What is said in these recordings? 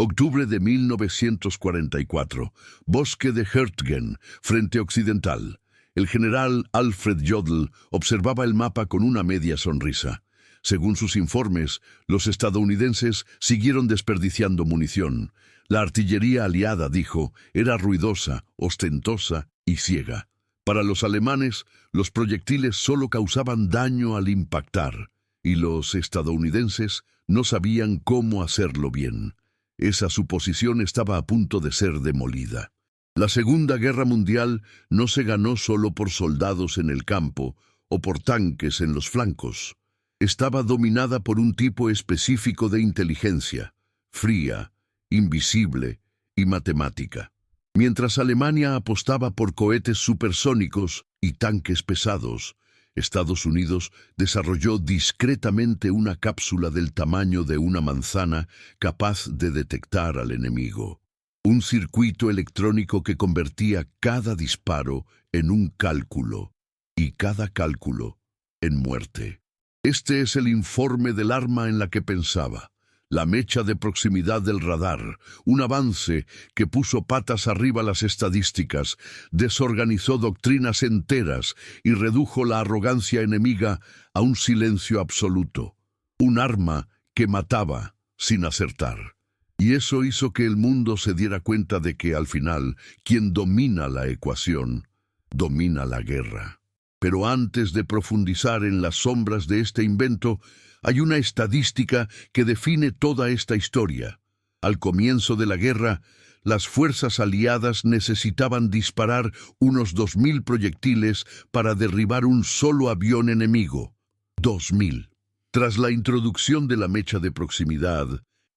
Octubre de 1944. Bosque de Hürtgen, frente occidental. El general Alfred Jodl observaba el mapa con una media sonrisa. Según sus informes, los estadounidenses siguieron desperdiciando munición. La artillería aliada, dijo, era ruidosa, ostentosa y ciega. Para los alemanes, los proyectiles solo causaban daño al impactar, y los estadounidenses no sabían cómo hacerlo bien. Esa suposición estaba a punto de ser demolida. La Segunda Guerra Mundial no se ganó solo por soldados en el campo o por tanques en los flancos. Estaba dominada por un tipo específico de inteligencia, fría, invisible y matemática. Mientras Alemania apostaba por cohetes supersónicos y tanques pesados, Estados Unidos desarrolló discretamente una cápsula del tamaño de una manzana capaz de detectar al enemigo. Un circuito electrónico que convertía cada disparo en un cálculo y cada cálculo en muerte. Este es el informe del arma en la que pensaba. La mecha de proximidad del radar, un avance que puso patas arriba las estadísticas, desorganizó doctrinas enteras y redujo la arrogancia enemiga a un silencio absoluto. Un arma que mataba sin acertar. Y eso hizo que el mundo se diera cuenta de que, al final, quien domina la ecuación, domina la guerra. Pero antes de profundizar en las sombras de este invento, hay una estadística que define toda esta historia. Al comienzo de la guerra, las fuerzas aliadas necesitaban disparar unos 2.000 proyectiles para derribar un solo avión enemigo. 2.000. Tras la introducción de la mecha de proximidad,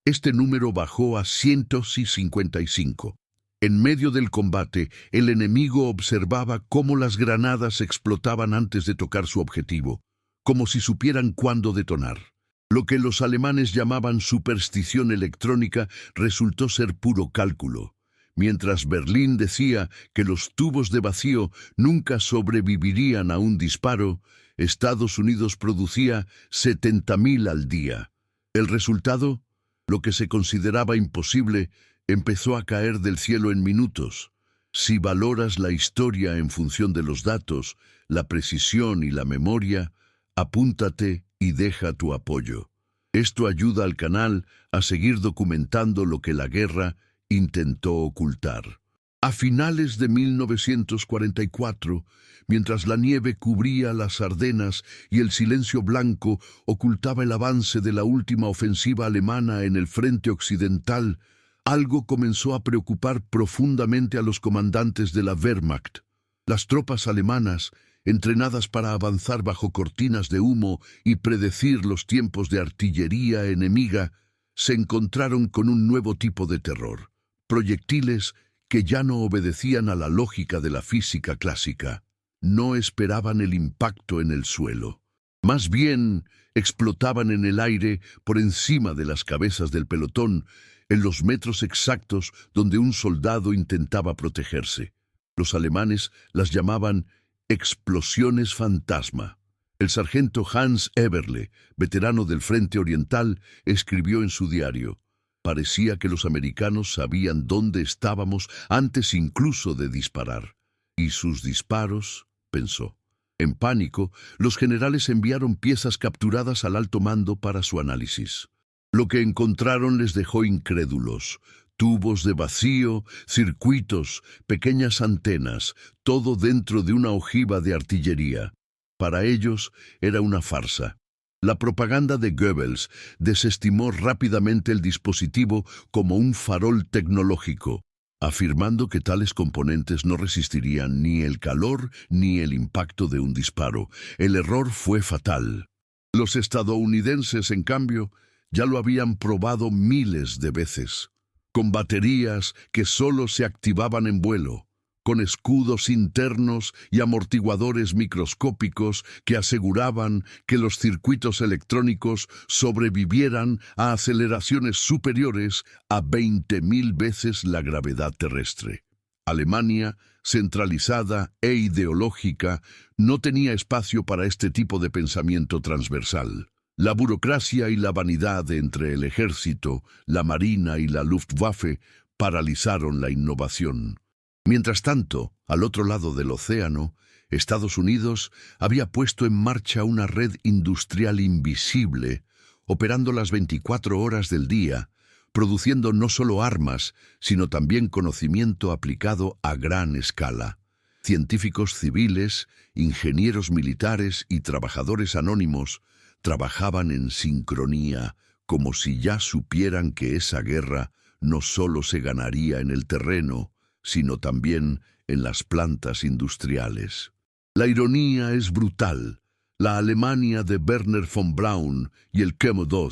este número bajó a 155. En medio del combate, el enemigo observaba cómo las granadas explotaban antes de tocar su objetivo, como si supieran cuándo detonar. Lo que los alemanes llamaban superstición electrónica resultó ser puro cálculo. Mientras Berlín decía que los tubos de vacío nunca sobrevivirían a un disparo, Estados Unidos producía 70.000 al día. El resultado, lo que se consideraba imposible, empezó a caer del cielo en minutos. Si valoras la historia en función de los datos, la precisión y la memoria, apúntate y deja tu apoyo. Esto ayuda al canal a seguir documentando lo que la guerra intentó ocultar. A finales de 1944, mientras la nieve cubría las Ardenas y el silencio blanco ocultaba el avance de la última ofensiva alemana en el frente occidental, algo comenzó a preocupar profundamente a los comandantes de la Wehrmacht. Las tropas alemanas, entrenadas para avanzar bajo cortinas de humo y predecir los tiempos de artillería enemiga, se encontraron con un nuevo tipo de terror. Proyectiles que ya no obedecían a la lógica de la física clásica. No esperaban el impacto en el suelo. Más bien, explotaban en el aire por encima de las cabezas del pelotón, en los metros exactos donde un soldado intentaba protegerse. Los alemanes las llamaban explosiones fantasma. El sargento Hans Eberle, veterano del Frente Oriental, escribió en su diario: parecía que los americanos sabían dónde estábamos antes incluso de disparar. Y sus disparos, pensó. En pánico, los generales enviaron piezas capturadas al alto mando para su análisis. Lo que encontraron les dejó incrédulos. Tubos de vacío, circuitos, pequeñas antenas, todo dentro de una ojiva de artillería. Para ellos era una farsa. La propaganda de Goebbels desestimó rápidamente el dispositivo como un farol tecnológico, afirmando que tales componentes no resistirían ni el calor ni el impacto de un disparo. El error fue fatal. Los estadounidenses, en cambio, ya lo habían probado miles de veces, con baterías que solo se activaban en vuelo, con escudos internos y amortiguadores microscópicos que aseguraban que los circuitos electrónicos sobrevivieran a aceleraciones superiores a 20.000 veces la gravedad terrestre. Alemania, centralizada e ideológica, no tenía espacio para este tipo de pensamiento transversal. La burocracia y la vanidad entre el ejército, la marina y la Luftwaffe paralizaron la innovación. Mientras tanto, al otro lado del océano, Estados Unidos había puesto en marcha una red industrial invisible, operando las 24 horas del día, produciendo no solo armas, sino también conocimiento aplicado a gran escala. Científicos civiles, ingenieros militares y trabajadores anónimos trabajaban en sincronía, como si ya supieran que esa guerra no solo se ganaría en el terreno, sino también en las plantas industriales. La ironía es brutal. La Alemania de Wernher von Braun y el Chemo II,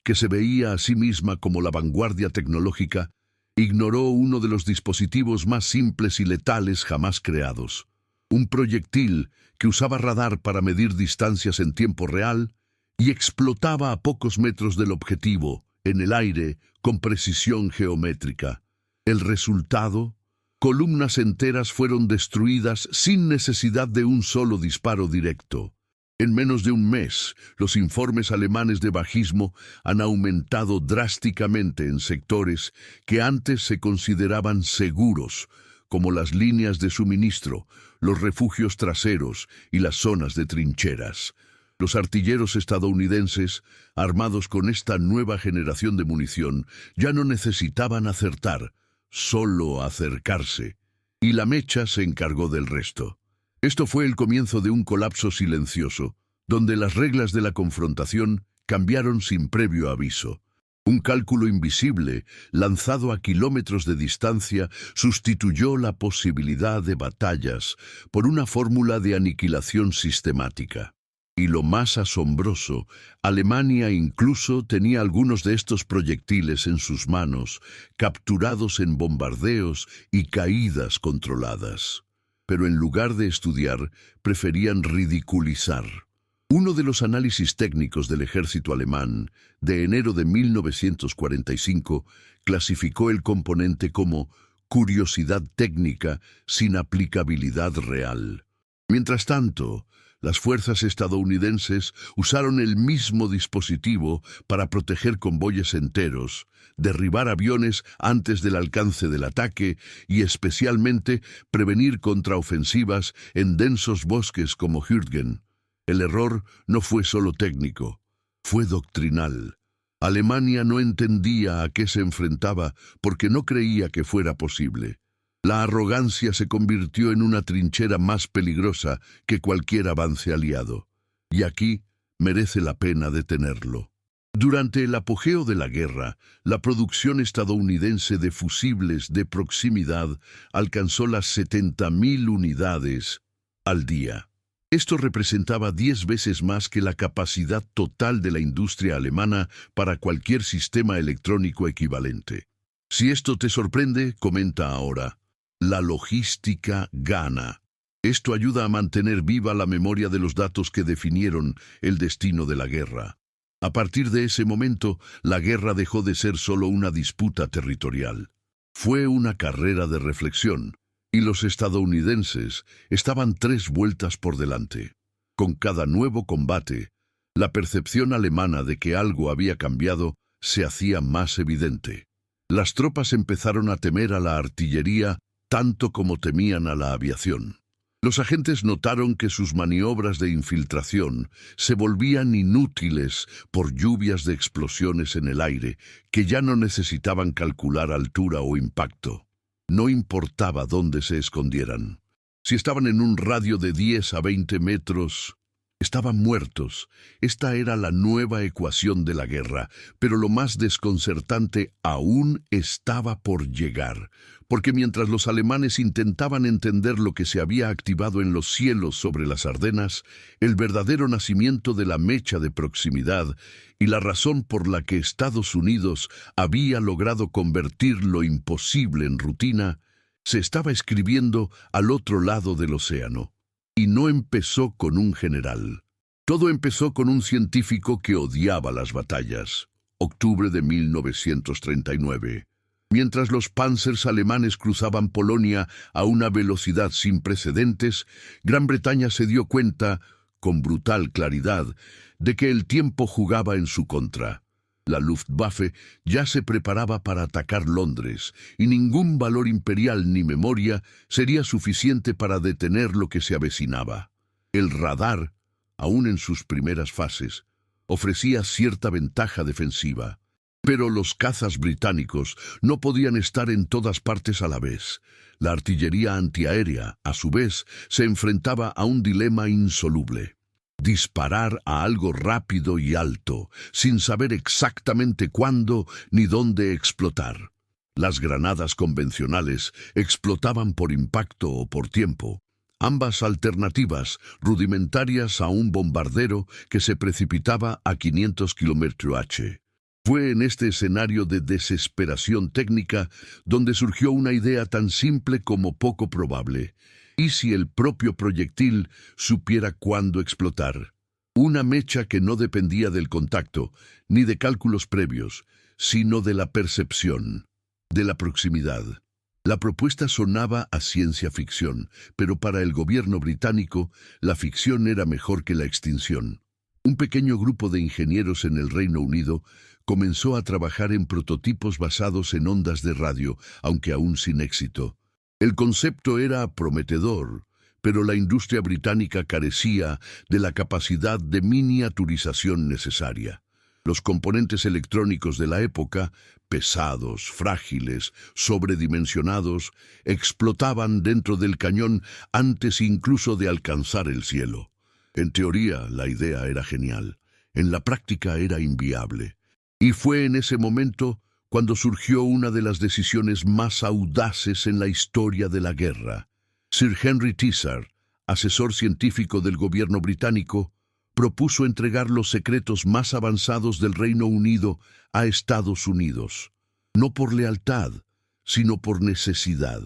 que se veía a sí misma como la vanguardia tecnológica, ignoró uno de los dispositivos más simples y letales jamás creados. Un proyectil que usaba radar para medir distancias en tiempo real y explotaba a pocos metros del objetivo, en el aire, con precisión geométrica. El resultado: columnas enteras fueron destruidas sin necesidad de un solo disparo directo. En menos de un mes, los informes alemanes de bajismo han aumentado drásticamente en sectores que antes se consideraban seguros, como las líneas de suministro, los refugios traseros y las zonas de trincheras. Los artilleros estadounidenses, armados con esta nueva generación de munición, ya no necesitaban acertar, solo acercarse, y la mecha se encargó del resto. Esto fue el comienzo de un colapso silencioso, donde las reglas de la confrontación cambiaron sin previo aviso. Un cálculo invisible, lanzado a kilómetros de distancia, sustituyó la posibilidad de batallas por una fórmula de aniquilación sistemática. Y lo más asombroso, Alemania incluso tenía algunos de estos proyectiles en sus manos, capturados en bombardeos y caídas controladas. Pero en lugar de estudiar, preferían ridiculizar. Uno de los análisis técnicos del ejército alemán, de enero de 1945, clasificó el componente como curiosidad técnica sin aplicabilidad real. Mientras tanto, las fuerzas estadounidenses usaron el mismo dispositivo para proteger convoyes enteros, derribar aviones antes del alcance del ataque y especialmente prevenir contraofensivas en densos bosques como Hürtgen. El error no fue solo técnico, fue doctrinal. Alemania no entendía a qué se enfrentaba porque no creía que fuera posible. La arrogancia se convirtió en una trinchera más peligrosa que cualquier avance aliado. Y aquí merece la pena detenerlo. Durante el apogeo de la guerra, la producción estadounidense de fusibles de proximidad alcanzó las 70.000 unidades al día. Esto representaba 10 veces más que la capacidad total de la industria alemana para cualquier sistema electrónico equivalente. Si esto te sorprende, comenta ahora. La logística gana. Esto ayuda a mantener viva la memoria de los datos que definieron el destino de la guerra. A partir de ese momento, la guerra dejó de ser solo una disputa territorial. Fue una carrera de reflexión, y los estadounidenses estaban 3 vueltas por delante. Con cada nuevo combate, la percepción alemana de que algo había cambiado se hacía más evidente. Las tropas empezaron a temer a la artillería tanto como temían a la aviación. Los agentes notaron que sus maniobras de infiltración se volvían inútiles por lluvias de explosiones en el aire que ya no necesitaban calcular altura o impacto. No importaba dónde se escondieran. Si estaban en un radio de 10 a 20 metros, estaban muertos. Esta era la nueva ecuación de la guerra, pero lo más desconcertante aún estaba por llegar, porque mientras los alemanes intentaban entender lo que se había activado en los cielos sobre las Ardenas, el verdadero nacimiento de la mecha de proximidad y la razón por la que Estados Unidos había logrado convertir lo imposible en rutina, se estaba escribiendo al otro lado del océano. Y no empezó con un general. Todo empezó con un científico que odiaba las batallas. Octubre de 1939. Mientras los panzers alemanes cruzaban Polonia a una velocidad sin precedentes, Gran Bretaña se dio cuenta, con brutal claridad, de que el tiempo jugaba en su contra. La Luftwaffe ya se preparaba para atacar Londres, y ningún valor imperial ni memoria sería suficiente para detener lo que se avecinaba. El radar, aún en sus primeras fases, ofrecía cierta ventaja defensiva. Pero los cazas británicos no podían estar en todas partes a la vez. La artillería antiaérea, a su vez, se enfrentaba a un dilema insoluble: disparar a algo rápido y alto, sin saber exactamente cuándo ni dónde explotar. Las granadas convencionales explotaban por impacto o por tiempo, ambas alternativas rudimentarias a un bombardero que se precipitaba a 500 km/h. Fue en este escenario de desesperación técnica donde surgió una idea tan simple como poco probable. ¿Y si el propio proyectil supiera cuándo explotar? Una mecha que no dependía del contacto, ni de cálculos previos, sino de la percepción, de la proximidad. La propuesta sonaba a ciencia ficción, pero para el gobierno británico, la ficción era mejor que la extinción. Un pequeño grupo de ingenieros en el Reino Unido comenzó a trabajar en prototipos basados en ondas de radio, aunque aún sin éxito. El concepto era prometedor, pero la industria británica carecía de la capacidad de miniaturización necesaria. Los componentes electrónicos de la época, pesados, frágiles, sobredimensionados, explotaban dentro del cañón antes incluso de alcanzar el cielo. En teoría, la idea era genial. En la práctica era inviable. Y fue en ese momento cuando surgió una de las decisiones más audaces en la historia de la guerra. Sir Henry Tizard, asesor científico del gobierno británico, propuso entregar los secretos más avanzados del Reino Unido a Estados Unidos, no por lealtad, sino por necesidad.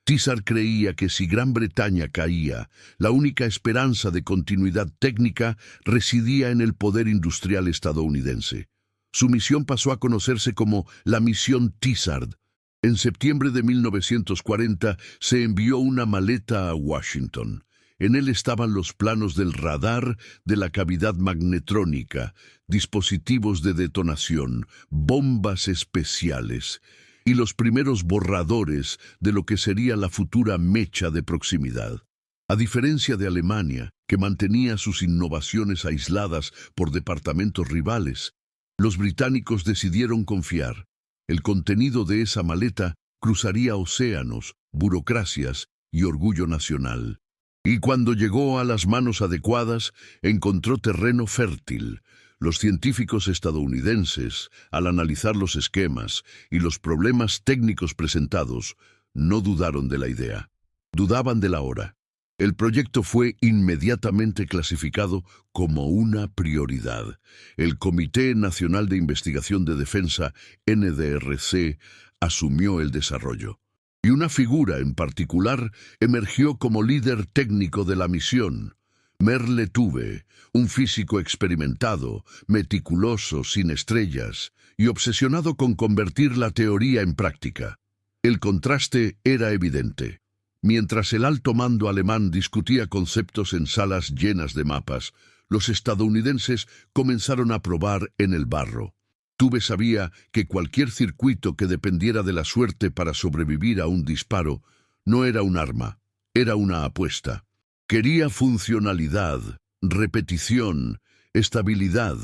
Tizard creía que si Gran Bretaña caía, la única esperanza de continuidad técnica residía en el poder industrial estadounidense. Su misión pasó a conocerse como la Misión Tizard. En septiembre de 1940 se envió una maleta a Washington. En él estaban los planos del radar, de la cavidad magnetrónica, dispositivos de detonación, bombas especiales y los primeros borradores de lo que sería la futura mecha de proximidad. A diferencia de Alemania, que mantenía sus innovaciones aisladas por departamentos rivales, los británicos decidieron confiar. El contenido de esa maleta cruzaría océanos, burocracias y orgullo nacional. Y cuando llegó a las manos adecuadas, encontró terreno fértil. Los científicos estadounidenses, al analizar los esquemas y los problemas técnicos presentados, no dudaron de la idea. Dudaban de la hora. El proyecto fue inmediatamente clasificado como una prioridad. El Comité Nacional de Investigación de Defensa, NDRC, asumió el desarrollo. Y una figura en particular emergió como líder técnico de la misión: Merle Tuve, un físico experimentado, meticuloso, sin estrellas, y obsesionado con convertir la teoría en práctica. El contraste era evidente. Mientras el alto mando alemán discutía conceptos en salas llenas de mapas, los estadounidenses comenzaron a probar en el barro. Tuve sabía que cualquier circuito que dependiera de la suerte para sobrevivir a un disparo no era un arma, era una apuesta. Quería funcionalidad, repetición, estabilidad,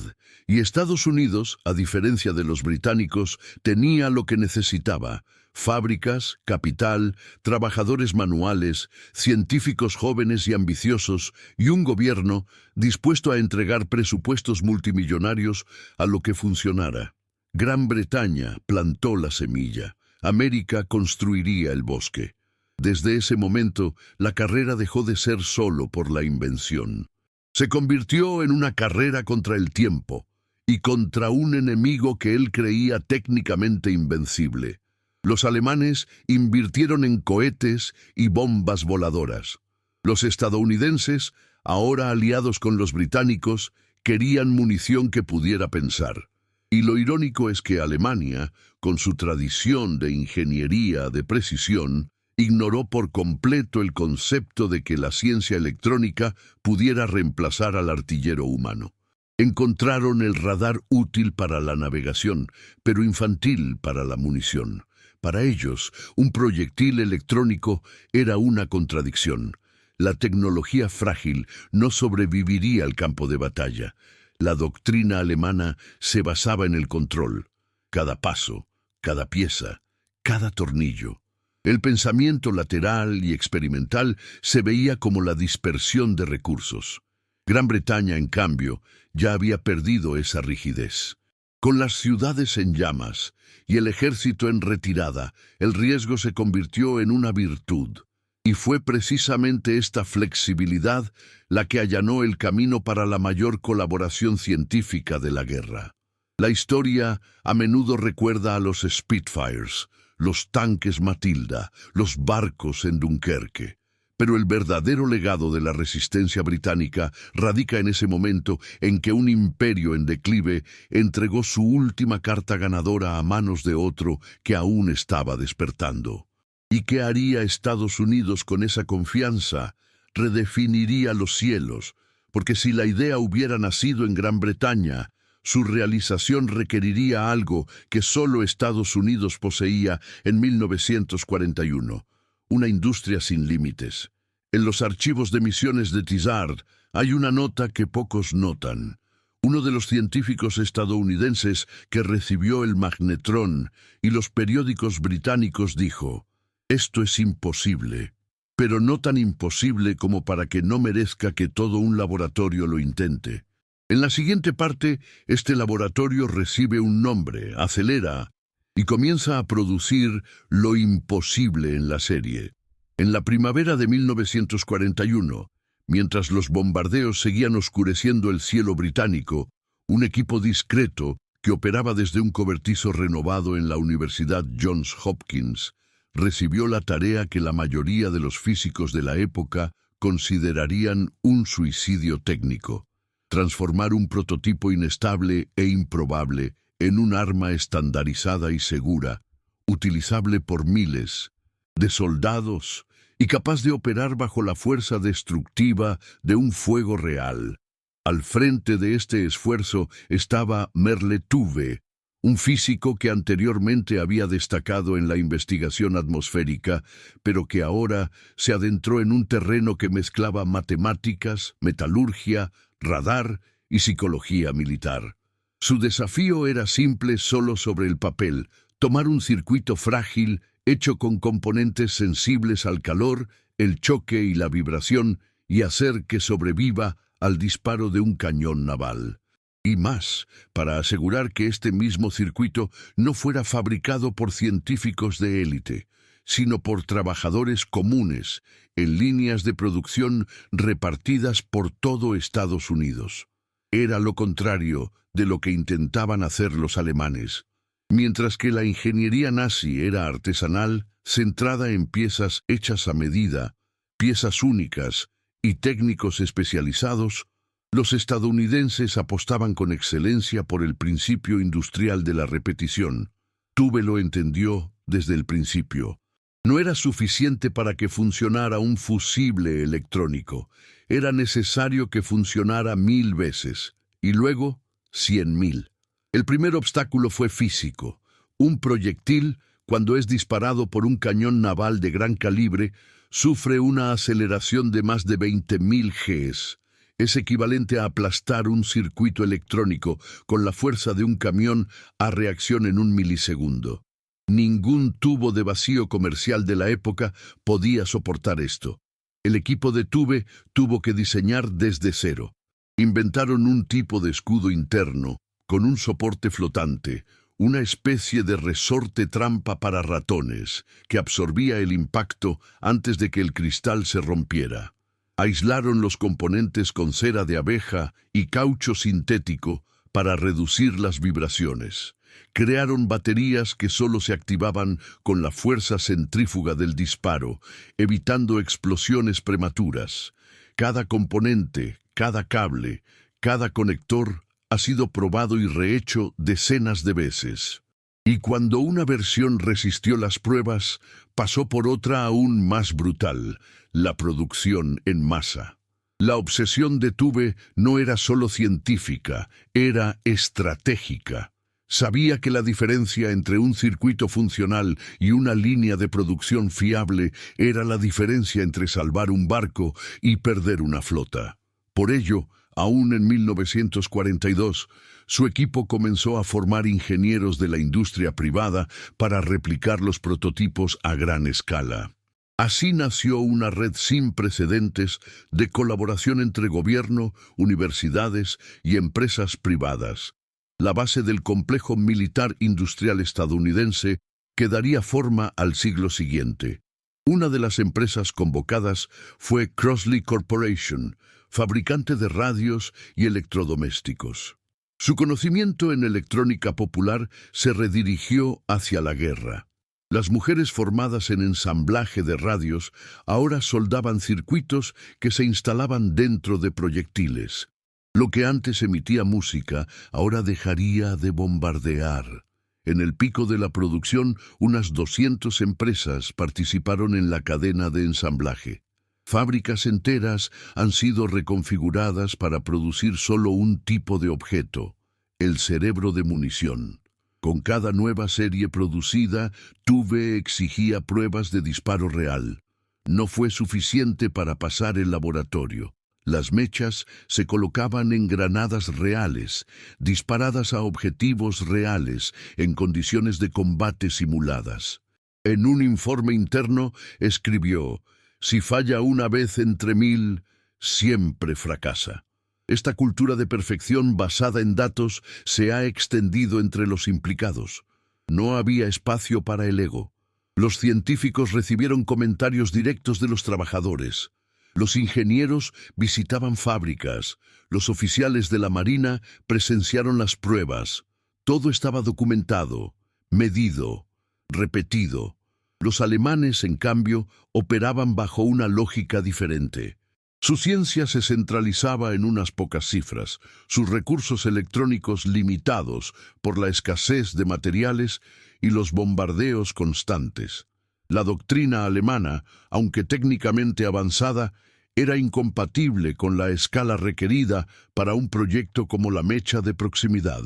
y Estados Unidos, a diferencia de los británicos, tenía lo que necesitaba: fábricas, capital, trabajadores manuales, científicos jóvenes y ambiciosos, y un gobierno dispuesto a entregar presupuestos multimillonarios a lo que funcionara. Gran Bretaña plantó la semilla. América construiría el bosque. Desde ese momento, la carrera dejó de ser solo por la invención. Se convirtió en una carrera contra el tiempo y contra un enemigo que él creía técnicamente invencible. Los alemanes invirtieron en cohetes y bombas voladoras. Los estadounidenses, ahora aliados con los británicos, querían munición que pudiera pensar. Y lo irónico es que Alemania, con su tradición de ingeniería de precisión, Ignoró por completo el concepto de que la ciencia electrónica pudiera reemplazar al artillero humano. Encontraron el radar útil para la navegación, pero infantil para la munición. Para ellos, un proyectil electrónico era una contradicción. La tecnología frágil no sobreviviría al campo de batalla. La doctrina alemana se basaba en el control. Cada paso, cada pieza, cada tornillo. El pensamiento lateral y experimental se veía como la dispersión de recursos. Gran Bretaña, en cambio, ya había perdido esa rigidez. Con las ciudades en llamas y el ejército en retirada, el riesgo se convirtió en una virtud. Y fue precisamente esta flexibilidad la que allanó el camino para la mayor colaboración científica de la guerra. La historia a menudo recuerda a los Spitfires, los tanques Matilda, los barcos en Dunkerque. Pero el verdadero legado de la resistencia británica radica en ese momento en que un imperio en declive entregó su última carta ganadora a manos de otro que aún estaba despertando. ¿Y qué haría Estados Unidos con esa confianza? Redefiniría los cielos, porque si la idea hubiera nacido en Gran Bretaña, su realización requeriría algo que solo Estados Unidos poseía en 1941. Una industria sin límites. En los archivos de misiones de Tizard hay una nota que pocos notan. Uno de los científicos estadounidenses que recibió el magnetrón y los periódicos británicos dijo: «Esto es imposible, pero no tan imposible como para que no merezca que todo un laboratorio lo intente». En la siguiente parte, este laboratorio recibe un nombre, acelera, y comienza a producir lo imposible en la serie. En la primavera de 1941, mientras los bombardeos seguían oscureciendo el cielo británico, un equipo discreto que operaba desde un cobertizo renovado en la Universidad Johns Hopkins recibió la tarea que la mayoría de los físicos de la época considerarían un suicidio técnico: transformar un prototipo inestable e improbable en un arma estandarizada y segura, utilizable por miles de soldados y capaz de operar bajo la fuerza destructiva de un fuego real. Al frente de este esfuerzo estaba Merle Tuve, un físico que anteriormente había destacado en la investigación atmosférica, pero que ahora se adentró en un terreno que mezclaba matemáticas, metalurgia, radar y psicología militar. Su desafío era simple solo sobre el papel: tomar un circuito frágil hecho con componentes sensibles al calor, el choque y la vibración, y hacer que sobreviva al disparo de un cañón naval. Y más, para asegurar que este mismo circuito no fuera fabricado por científicos de élite, sino por trabajadores comunes, en líneas de producción repartidas por todo Estados Unidos. Era lo contrario de lo que intentaban hacer los alemanes. Mientras que la ingeniería nazi era artesanal, centrada en piezas hechas a medida, piezas únicas y técnicos especializados, los estadounidenses apostaban con excelencia por el principio industrial de la repetición. Tuve lo entendió desde el principio. No era suficiente para que funcionara un fusible electrónico. Era necesario que funcionara 1000 veces, y luego 100.000. El primer obstáculo fue físico. Un proyectil, cuando es disparado por un cañón naval de gran calibre, sufre una aceleración de más de 20.000 Gs. Es equivalente a aplastar un circuito electrónico con la fuerza de un camión a reacción en un milisegundo. Ningún tubo de vacío comercial de la época podía soportar esto. El equipo de Tuve tuvo que diseñar desde cero. Inventaron un tipo de escudo interno, con un soporte flotante, una especie de resorte trampa para ratones, que absorbía el impacto antes de que el cristal se rompiera. Aislaron los componentes con cera de abeja y caucho sintético para reducir las vibraciones. Crearon baterías que solo se activaban con la fuerza centrífuga del disparo, evitando explosiones prematuras. Cada componente, cada cable, cada conector ha sido probado y rehecho decenas de veces. Y cuando una versión resistió las pruebas, pasó por otra aún más brutal, la producción en masa. La obsesión de Tuve no era solo científica, era estratégica. Sabía que la diferencia entre un circuito funcional y una línea de producción fiable era la diferencia entre salvar un barco y perder una flota. Por ello, aún en 1942, su equipo comenzó a formar ingenieros de la industria privada para replicar los prototipos a gran escala. Así nació una red sin precedentes de colaboración entre gobierno, universidades y empresas privadas, la base del complejo militar industrial estadounidense que daría forma al siglo siguiente. Una de las empresas convocadas fue Crossley Corporation, fabricante de radios y electrodomésticos. Su conocimiento en electrónica popular se redirigió hacia la guerra. Las mujeres formadas en ensamblaje de radios ahora soldaban circuitos que se instalaban dentro de proyectiles. Lo que antes emitía música ahora dejaría de bombardear. En el pico de la producción, unas 200 empresas participaron en la cadena de ensamblaje. Fábricas enteras han sido reconfiguradas para producir solo un tipo de objeto, el cerebro de munición. Con cada nueva serie producida, Tuve exigía pruebas de disparo real. No fue suficiente para pasar el laboratorio. Las mechas se colocaban en granadas reales, disparadas a objetivos reales, en condiciones de combate simuladas. En un informe interno escribió: «Si falla una vez entre 1000, siempre fracasa». Esta cultura de perfección basada en datos se ha extendido entre los implicados. No había espacio para el ego. Los científicos recibieron comentarios directos de los trabajadores. Los ingenieros visitaban fábricas. Los oficiales de la Marina presenciaron las pruebas. Todo estaba documentado, medido, repetido. Los alemanes, en cambio, operaban bajo una lógica diferente. Su ciencia se centralizaba en unas pocas cifras, sus recursos electrónicos limitados por la escasez de materiales y los bombardeos constantes. La doctrina alemana, aunque técnicamente avanzada, era incompatible con la escala requerida para un proyecto como la mecha de proximidad.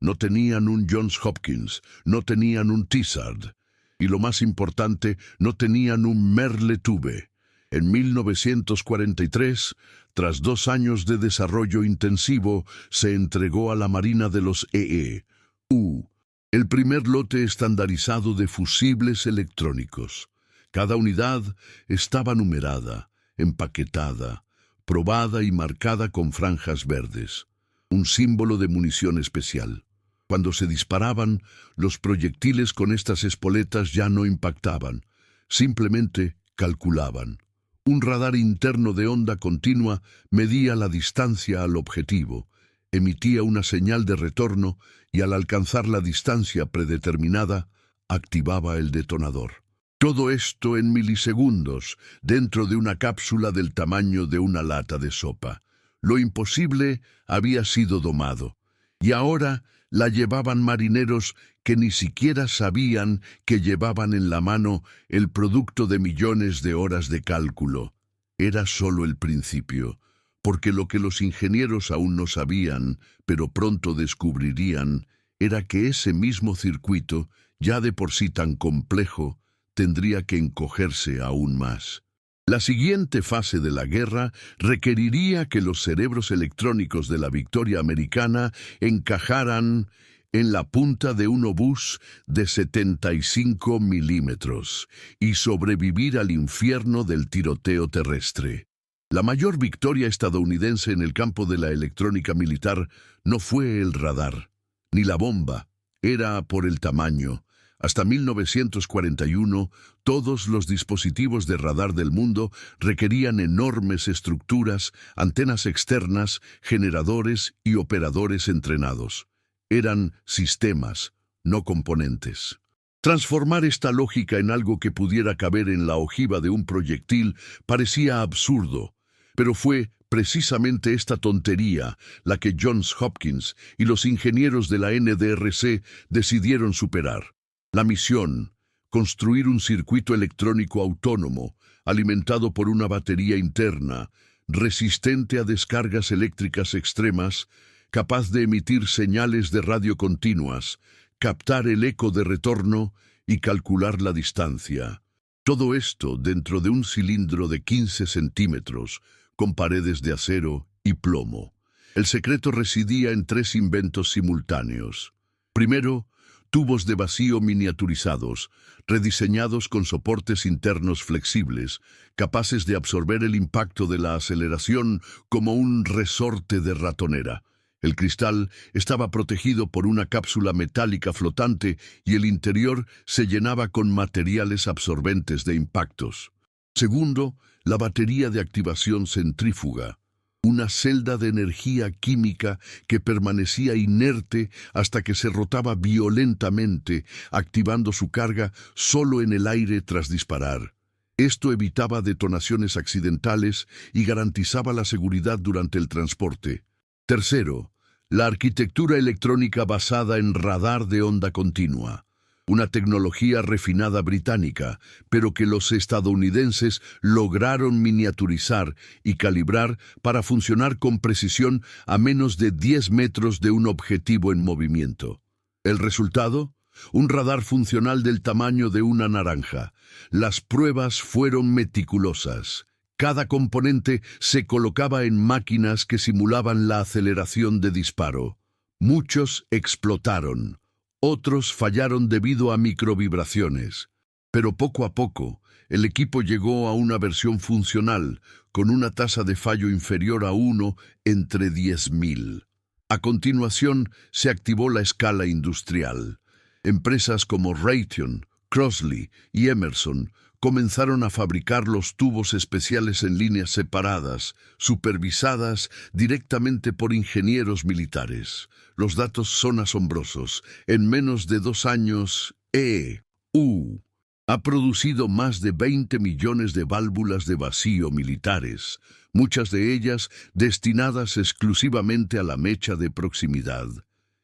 No tenían un Johns Hopkins, no tenían un Tizard, y lo más importante, no tenían un Merle Tuve. En 1943, tras 2 años de desarrollo intensivo, se entregó a la Marina de los EE.U. el primer lote estandarizado de fusibles electrónicos. Cada unidad estaba numerada, empaquetada, probada y marcada con franjas verdes, un símbolo de munición especial. Cuando se disparaban, los proyectiles con estas espoletas ya no impactaban, simplemente calculaban. Un radar interno de onda continua medía la distancia al objetivo, emitía una señal de retorno y al alcanzar la distancia predeterminada, activaba el detonador. Todo esto en milisegundos, dentro de una cápsula del tamaño de una lata de sopa. Lo imposible había sido domado, y ahora la llevaban marineros que ni siquiera sabían que llevaban en la mano el producto de millones de horas de cálculo. Era solo el principio, porque lo que los ingenieros aún no sabían, pero pronto descubrirían, era que ese mismo circuito, ya de por sí tan complejo, tendría que encogerse aún más. La siguiente fase de la guerra requeriría que los cerebros electrónicos de la victoria americana encajaran en la punta de un obús de 75 milímetros y sobrevivir al infierno del tiroteo terrestre. La mayor victoria estadounidense en el campo de la electrónica militar no fue el radar, ni la bomba, era por el tamaño. Hasta 1941, todos los dispositivos de radar del mundo requerían enormes estructuras, antenas externas, generadores y operadores entrenados. Eran sistemas, no componentes. Transformar esta lógica en algo que pudiera caber en la ojiva de un proyectil parecía absurdo, pero fue precisamente esta tontería la que Johns Hopkins y los ingenieros de la NDRC decidieron superar. La misión: construir un circuito electrónico autónomo, alimentado por una batería interna, resistente a descargas eléctricas extremas, capaz de emitir señales de radio continuas, captar el eco de retorno y calcular la distancia. Todo esto dentro de un cilindro de 15 centímetros, con paredes de acero y plomo. El secreto residía en 3 inventos simultáneos. Primero, tubos de vacío miniaturizados, rediseñados con soportes internos flexibles, capaces de absorber el impacto de la aceleración como un resorte de ratonera. El cristal estaba protegido por una cápsula metálica flotante y el interior se llenaba con materiales absorbentes de impactos. Segundo, la batería de activación centrífuga, una celda de energía química que permanecía inerte hasta que se rotaba violentamente, activando su carga solo en el aire tras disparar. Esto evitaba detonaciones accidentales y garantizaba la seguridad durante el transporte. Tercero, la arquitectura electrónica basada en radar de onda continua, una tecnología refinada británica, pero que los estadounidenses lograron miniaturizar y calibrar para funcionar con precisión a menos de 10 metros de un objetivo en movimiento. ¿El resultado? Un radar funcional del tamaño de una naranja. Las pruebas fueron meticulosas. Cada componente se colocaba en máquinas que simulaban la aceleración de disparo. Muchos explotaron. Otros fallaron debido a microvibraciones. Pero poco a poco, el equipo llegó a una versión funcional, con una tasa de fallo inferior a 1 entre 10.000. A continuación, se activó la escala industrial. Empresas como Raytheon, Crossley y Emerson comenzaron a fabricar los tubos especiales en líneas separadas, supervisadas directamente por ingenieros militares. Los datos son asombrosos. En menos de 2 años, EU ha producido más de 20 millones de válvulas de vacío militares, muchas de ellas destinadas exclusivamente a la mecha de proximidad.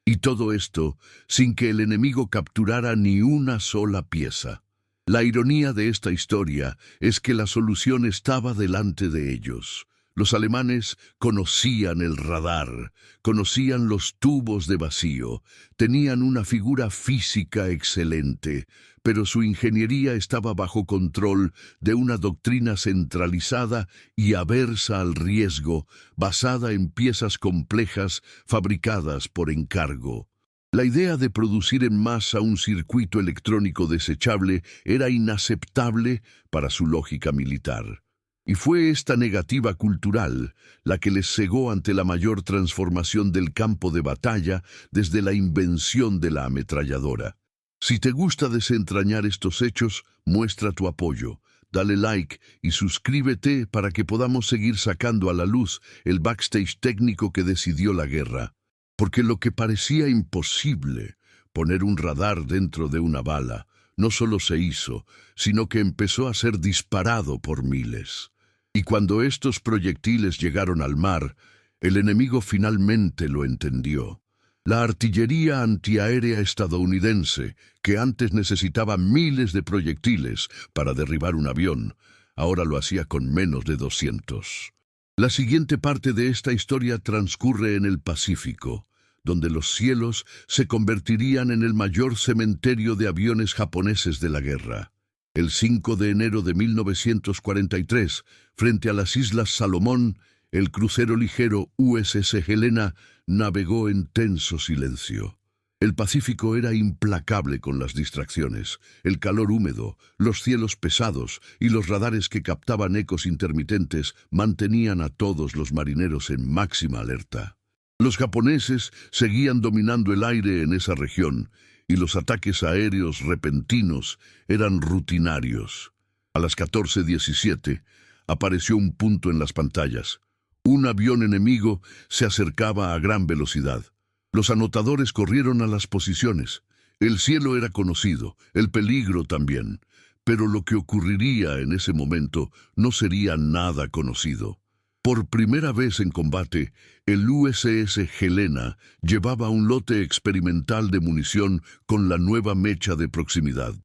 Y todo esto sin que el enemigo capturara ni una sola pieza. La ironía de esta historia es que la solución estaba delante de ellos. Los alemanes conocían el radar, conocían los tubos de vacío, tenían una figura física excelente, pero su ingeniería estaba bajo control de una doctrina centralizada y aversa al riesgo, basada en piezas complejas fabricadas por encargo. La idea de producir en masa un circuito electrónico desechable era inaceptable para su lógica militar. Y fue esta negativa cultural la que les cegó ante la mayor transformación del campo de batalla desde la invención de la ametralladora. Si te gusta desentrañar estos hechos, muestra tu apoyo. Dale like y suscríbete para que podamos seguir sacando a la luz el backstage técnico que decidió la guerra. Porque lo que parecía imposible, poner un radar dentro de una bala, no solo se hizo, sino que empezó a ser disparado por miles. Y cuando estos proyectiles llegaron al mar, el enemigo finalmente lo entendió. La artillería antiaérea estadounidense, que antes necesitaba miles de proyectiles para derribar un avión, ahora lo hacía con menos de 200. La siguiente parte de esta historia transcurre en el Pacífico, donde los cielos se convertirían en el mayor cementerio de aviones japoneses de la guerra. El 5 de enero de 1943, frente a las Islas Salomón, el crucero ligero USS Helena navegó en tenso silencio. El Pacífico era implacable con las distracciones, el calor húmedo, los cielos pesados y los radares que captaban ecos intermitentes mantenían a todos los marineros en máxima alerta. Los japoneses seguían dominando el aire en esa región y los ataques aéreos repentinos eran rutinarios. A las 14:17 apareció un punto en las pantallas. Un avión enemigo se acercaba a gran velocidad. Los anotadores corrieron a las posiciones. El cielo era conocido, el peligro también, pero lo que ocurriría en ese momento no sería nada conocido. Por primera vez en combate, el USS Helena llevaba un lote experimental de munición con la nueva mecha de proximidad.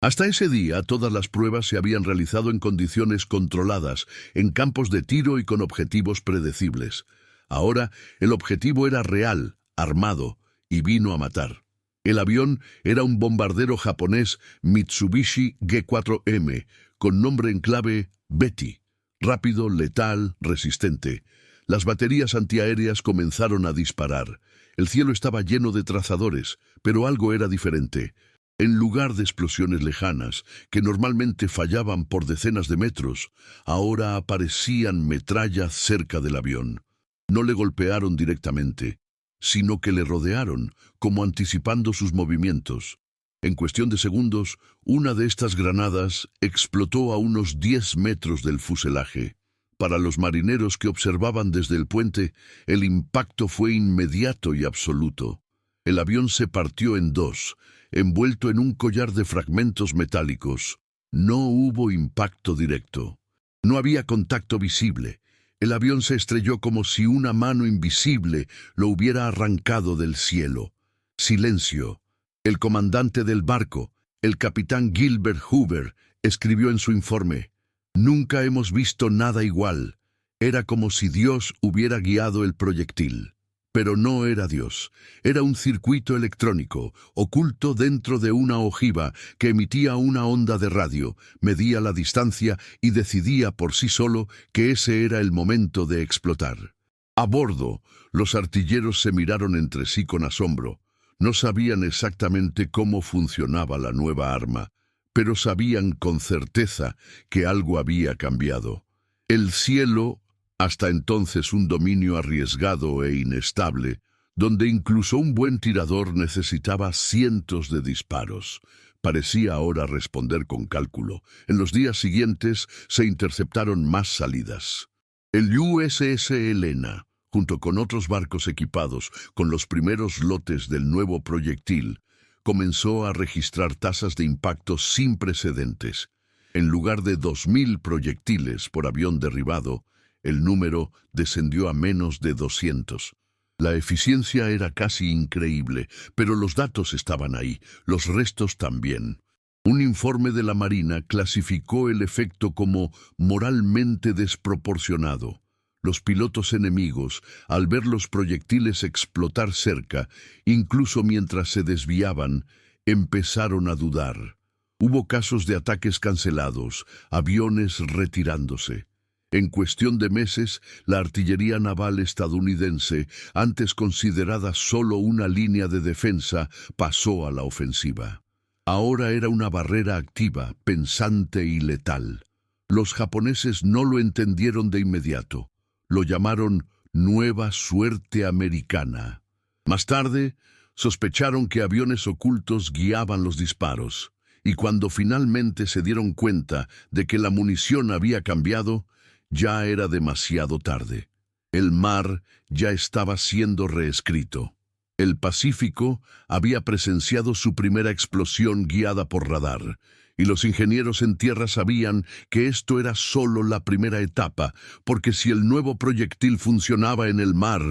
Hasta ese día, todas las pruebas se habían realizado en condiciones controladas, en campos de tiro y con objetivos predecibles. Ahora, el objetivo era real, armado, y vino a matar. El avión era un bombardero japonés Mitsubishi G4M, con nombre en clave Betty. Rápido, letal, resistente. Las baterías antiaéreas comenzaron a disparar. El cielo estaba lleno de trazadores, pero algo era diferente. En lugar de explosiones lejanas, que normalmente fallaban por decenas de metros, ahora aparecían metrallas cerca del avión. No le golpearon directamente, sino que le rodearon, como anticipando sus movimientos. En cuestión de segundos, una de estas granadas explotó a unos 10 metros del fuselaje. Para los marineros que observaban desde el puente, el impacto fue inmediato y absoluto. El avión se partió en dos, envuelto en un collar de fragmentos metálicos. No hubo impacto directo. No había contacto visible. El avión se estrelló como si una mano invisible lo hubiera arrancado del cielo. Silencio. El comandante del barco, el capitán Gilbert Hoover, escribió en su informe: «Nunca hemos visto nada igual. Era como si Dios hubiera guiado el proyectil». Pero no era Dios. Era un circuito electrónico, oculto dentro de una ojiva que emitía una onda de radio, medía la distancia y decidía por sí solo que ese era el momento de explotar. A bordo, los artilleros se miraron entre sí con asombro. No sabían exactamente cómo funcionaba la nueva arma, pero sabían con certeza que algo había cambiado. El cielo, hasta entonces un dominio arriesgado e inestable, donde incluso un buen tirador necesitaba cientos de disparos, parecía ahora responder con cálculo. En los días siguientes se interceptaron más salidas. El USS Helena, junto con otros barcos equipados con los primeros lotes del nuevo proyectil, comenzó a registrar tasas de impacto sin precedentes. En lugar de 2.000 proyectiles por avión derribado, el número descendió a menos de 200. La eficiencia era casi increíble, pero los datos estaban ahí, los restos también. Un informe de la Marina clasificó el efecto como moralmente desproporcionado. Los pilotos enemigos, al ver los proyectiles explotar cerca, incluso mientras se desviaban, empezaron a dudar. Hubo casos de ataques cancelados, aviones retirándose. En cuestión de meses, la artillería naval estadounidense, antes considerada solo una línea de defensa, pasó a la ofensiva. Ahora era una barrera activa, pensante y letal. Los japoneses no lo entendieron de inmediato. Lo llamaron Nueva Suerte Americana. Más tarde, sospecharon que aviones ocultos guiaban los disparos, y cuando finalmente se dieron cuenta de que la munición había cambiado, ya era demasiado tarde. El mar ya estaba siendo reescrito. El Pacífico había presenciado su primera explosión guiada por radar, y los ingenieros en tierra sabían que esto era solo la primera etapa, porque si el nuevo proyectil funcionaba en el mar,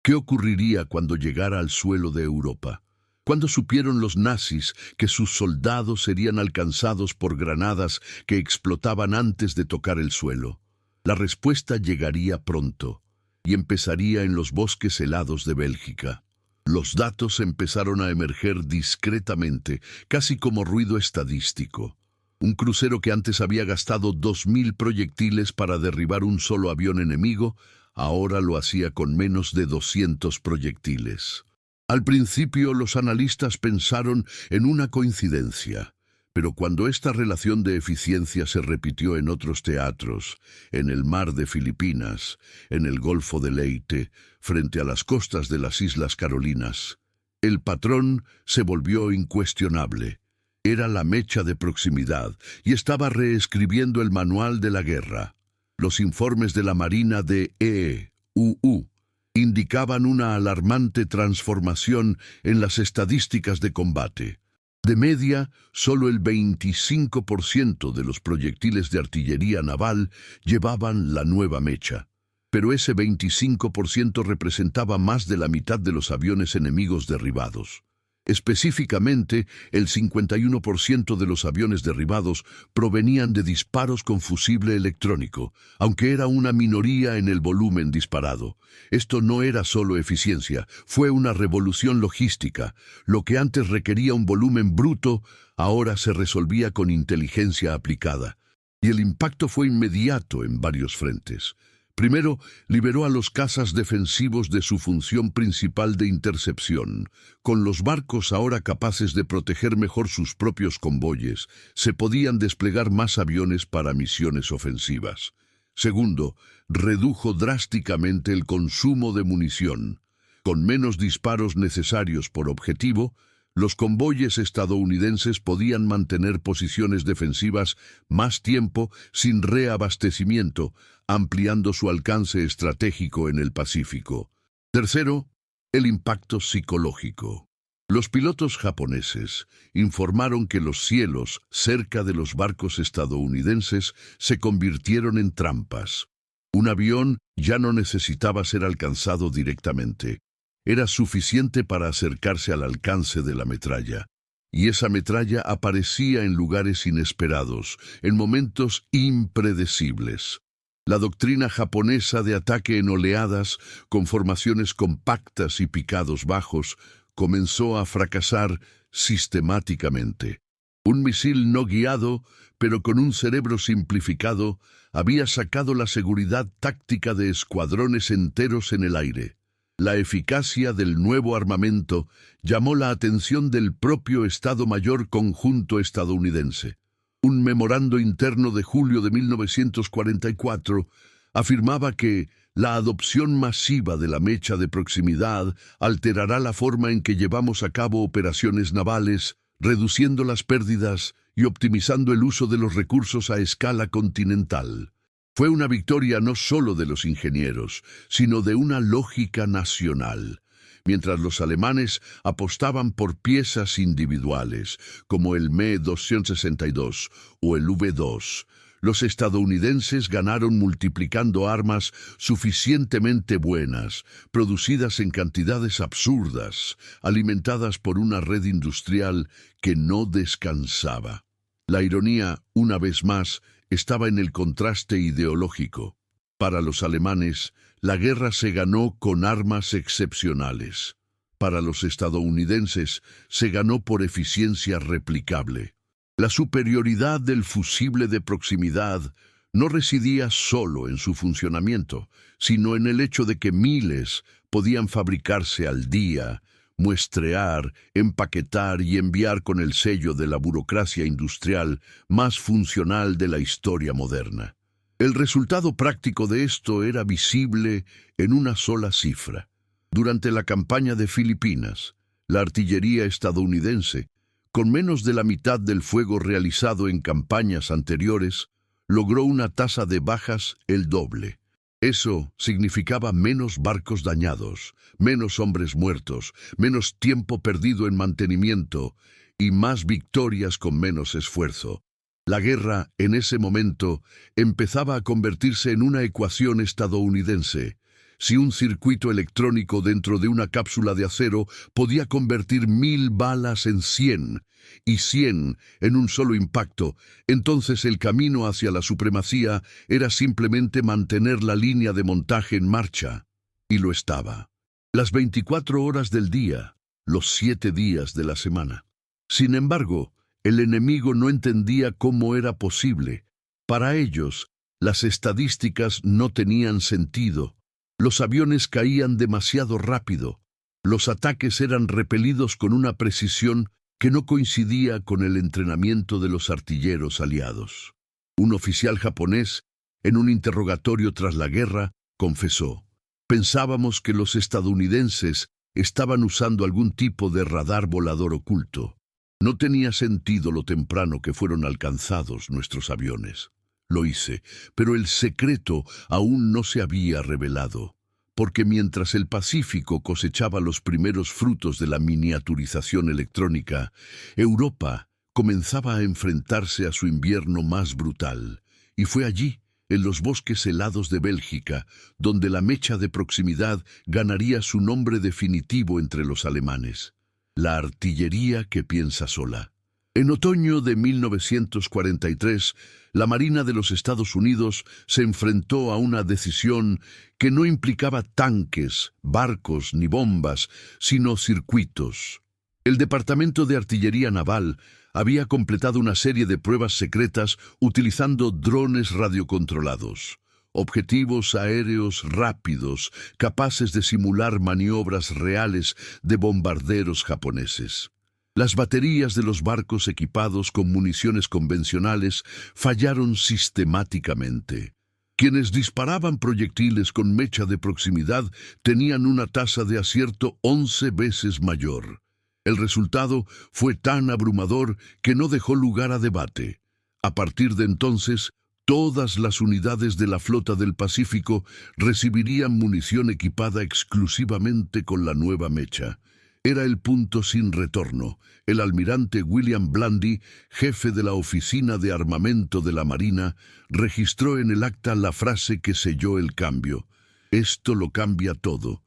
¿qué ocurriría cuando llegara al suelo de Europa? ¿Cuándo supieron los nazis que sus soldados serían alcanzados por granadas que explotaban antes de tocar el suelo? La respuesta llegaría pronto, y empezaría en los bosques helados de Bélgica. Los datos empezaron a emerger discretamente, casi como ruido estadístico. Un crucero que antes había gastado 2.000 proyectiles para derribar un solo avión enemigo, ahora lo hacía con menos de 200 proyectiles. Al principio los analistas pensaron en una coincidencia, pero cuando esta relación de eficiencia se repitió en otros teatros, en el mar de Filipinas, en el Golfo de Leyte, frente a las costas de las Islas Carolinas, el patrón se volvió incuestionable. Era la mecha de proximidad y estaba reescribiendo el manual de la guerra. Los informes de la Marina de EUU indicaban una alarmante transformación en las estadísticas de combate. De media, solo el 25% de los proyectiles de artillería naval llevaban la nueva mecha. pero ese 25% representaba más de la mitad de los aviones enemigos derribados. Específicamente, el 51% de los aviones derribados provenían de disparos con fusible electrónico, aunque era una minoría en el volumen disparado. Esto no era solo eficiencia, fue una revolución logística. Lo que antes requería un volumen bruto, ahora se resolvía con inteligencia aplicada. Y el impacto fue inmediato en varios frentes. Primero, liberó a los cazas defensivos de su función principal de intercepción. Con los barcos ahora capaces de proteger mejor sus propios convoyes, se podían desplegar más aviones para misiones ofensivas. Segundo, redujo drásticamente el consumo de munición. Con menos disparos necesarios por objetivo, los convoyes estadounidenses podían mantener posiciones defensivas más tiempo sin reabastecimiento, ampliando su alcance estratégico en el Pacífico. Tercero, el impacto psicológico. Los pilotos japoneses informaron que los cielos cerca de los barcos estadounidenses se convirtieron en trampas. Un avión ya no necesitaba ser alcanzado directamente. Era suficiente para acercarse al alcance de la metralla. Y esa metralla aparecía en lugares inesperados, en momentos impredecibles. La doctrina japonesa de ataque en oleadas, con formaciones compactas y picados bajos, comenzó a fracasar sistemáticamente. Un misil no guiado, pero con un cerebro simplificado, había sacado la seguridad táctica de escuadrones enteros en el aire. La eficacia del nuevo armamento llamó la atención del propio Estado Mayor Conjunto estadounidense. Un memorando interno de julio de 1944 afirmaba que la adopción masiva de la mecha de proximidad alterará la forma en que llevamos a cabo operaciones navales, reduciendo las pérdidas y optimizando el uso de los recursos a escala continental. Fue una victoria no solo de los ingenieros, sino de una lógica nacional. Mientras los alemanes apostaban por piezas individuales, como el Me-262 o el V-2, los estadounidenses ganaron multiplicando armas suficientemente buenas, producidas en cantidades absurdas, alimentadas por una red industrial que no descansaba. La ironía, una vez más, estaba en el contraste ideológico. Para los alemanes, la guerra se ganó con armas excepcionales. Para los estadounidenses, se ganó por eficiencia replicable. La superioridad del fusible de proximidad no residía solo en su funcionamiento, sino en el hecho de que miles podían fabricarse al día, muestrear, empaquetar y enviar con el sello de la burocracia industrial más funcional de la historia moderna. El resultado práctico de esto era visible en una sola cifra. Durante la campaña de Filipinas, la artillería estadounidense, con menos de la mitad del fuego realizado en campañas anteriores, logró una tasa de bajas el doble. Eso significaba menos barcos dañados, menos hombres muertos, menos tiempo perdido en mantenimiento y más victorias con menos esfuerzo. La guerra, en ese momento, empezaba a convertirse en una ecuación estadounidense. Si un circuito electrónico dentro de una cápsula de acero podía convertir 1000 balas en 100 y 100 en un solo impacto, entonces el camino hacia la supremacía era simplemente mantener la línea de montaje en marcha. Y lo estaba. Las 24 horas del día, los 7 días de la semana. Sin embargo, el enemigo no entendía cómo era posible. Para ellos, las estadísticas no tenían sentido. Los aviones caían demasiado rápido. Los ataques eran repelidos con una precisión que no coincidía con el entrenamiento de los artilleros aliados. Un oficial japonés, en un interrogatorio tras la guerra, confesó: «Pensábamos que los estadounidenses estaban usando algún tipo de radar volador oculto. No tenía sentido lo temprano que fueron alcanzados nuestros aviones. Lo hice, pero el secreto aún no se había revelado, porque mientras el Pacífico cosechaba los primeros frutos de la miniaturización electrónica, Europa comenzaba a enfrentarse a su invierno más brutal, y fue allí, en los bosques helados de Bélgica, donde la mecha de proximidad ganaría su nombre definitivo entre los alemanes: la artillería que piensa sola. En otoño de 1943, la Marina de los Estados Unidos se enfrentó a una decisión que no implicaba tanques, barcos ni bombas, sino circuitos. El Departamento de Artillería Naval había completado una serie de pruebas secretas utilizando drones radiocontrolados, objetivos aéreos rápidos, capaces de simular maniobras reales de bombarderos japoneses. Las baterías de los barcos equipados con municiones convencionales fallaron sistemáticamente. Quienes disparaban proyectiles con mecha de proximidad tenían una tasa de acierto 11 veces mayor. El resultado fue tan abrumador que no dejó lugar a debate. A partir de entonces, todas las unidades de la Flota del Pacífico recibirían munición equipada exclusivamente con la nueva mecha. Era el punto sin retorno. El almirante William Blandy, jefe de la Oficina de Armamento de la Marina, registró en el acta la frase que selló el cambio: «Esto lo cambia todo».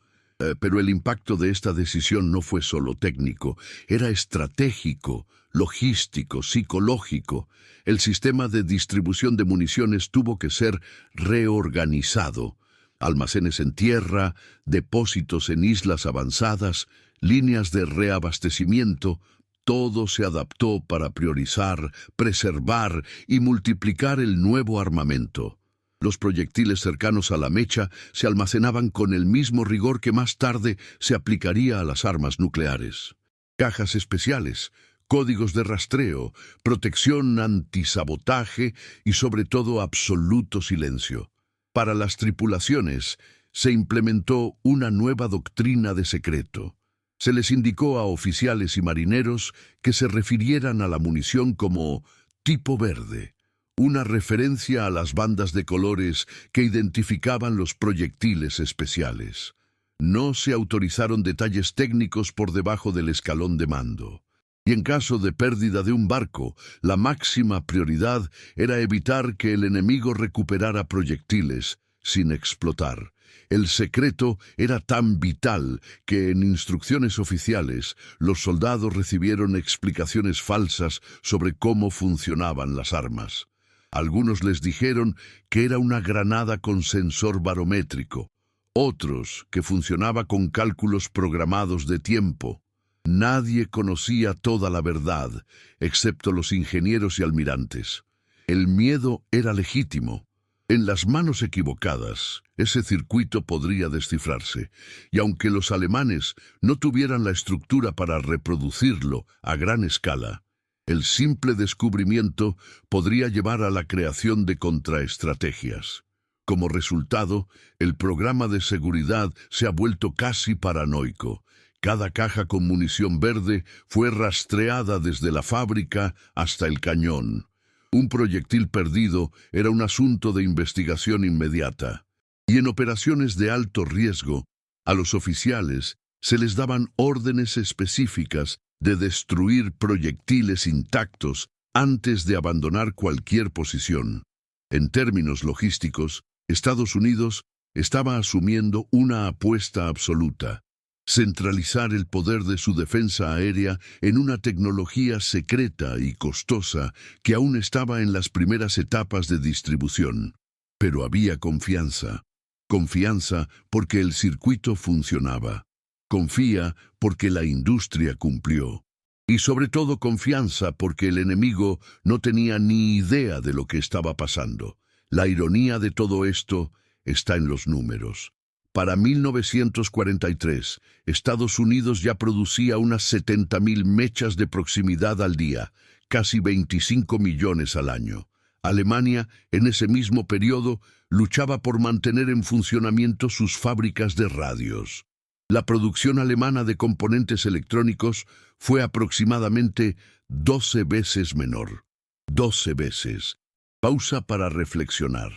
Pero el impacto de esta decisión no fue solo técnico, era estratégico, logístico, psicológico. El sistema de distribución de municiones tuvo que ser reorganizado. Almacenes en tierra, depósitos en islas avanzadas, líneas de reabastecimiento, todo se adaptó para priorizar, preservar y multiplicar el nuevo armamento. Los proyectiles cercanos a la mecha se almacenaban con el mismo rigor que más tarde se aplicaría a las armas nucleares. Cajas especiales, códigos de rastreo, protección antisabotaje y sobre todo absoluto silencio. Para las tripulaciones se implementó una nueva doctrina de secreto. Se les indicó a oficiales y marineros que se refirieran a la munición como tipo verde, una referencia a las bandas de colores que identificaban los proyectiles especiales. No se autorizaron detalles técnicos por debajo del escalón de mando. Y en caso de pérdida de un barco, la máxima prioridad era evitar que el enemigo recuperara proyectiles sin explotar. El secreto era tan vital que en instrucciones oficiales los soldados recibieron explicaciones falsas sobre cómo funcionaban las armas. Algunos les dijeron que era una granada con sensor barométrico, otros que funcionaba con cálculos programados de tiempo. Nadie conocía toda la verdad, excepto los ingenieros y almirantes. El miedo era legítimo. En las manos equivocadas, ese circuito podría descifrarse, y aunque los alemanes no tuvieran la estructura para reproducirlo a gran escala, el simple descubrimiento podría llevar a la creación de contraestrategias. Como resultado, el programa de seguridad se ha vuelto casi paranoico. Cada caja con munición verde fue rastreada desde la fábrica hasta el cañón. Un proyectil perdido era un asunto de investigación inmediata. Y en operaciones de alto riesgo, a los oficiales se les daban órdenes específicas de destruir proyectiles intactos antes de abandonar cualquier posición. En términos logísticos, Estados Unidos estaba asumiendo una apuesta absoluta: centralizar el poder de su defensa aérea en una tecnología secreta y costosa que aún estaba en las primeras etapas de distribución. Pero había confianza. Confianza porque el circuito funcionaba. Confía porque la industria cumplió. Y sobre todo confianza porque el enemigo no tenía ni idea de lo que estaba pasando. La ironía de todo esto está en los números. Para 1943, Estados Unidos ya producía unas 70.000 mechas de proximidad al día, casi 25 millones al año. Alemania, en ese mismo periodo, luchaba por mantener en funcionamiento sus fábricas de radios. La producción alemana de componentes electrónicos fue aproximadamente 12 veces menor. 12 veces. Pausa para reflexionar.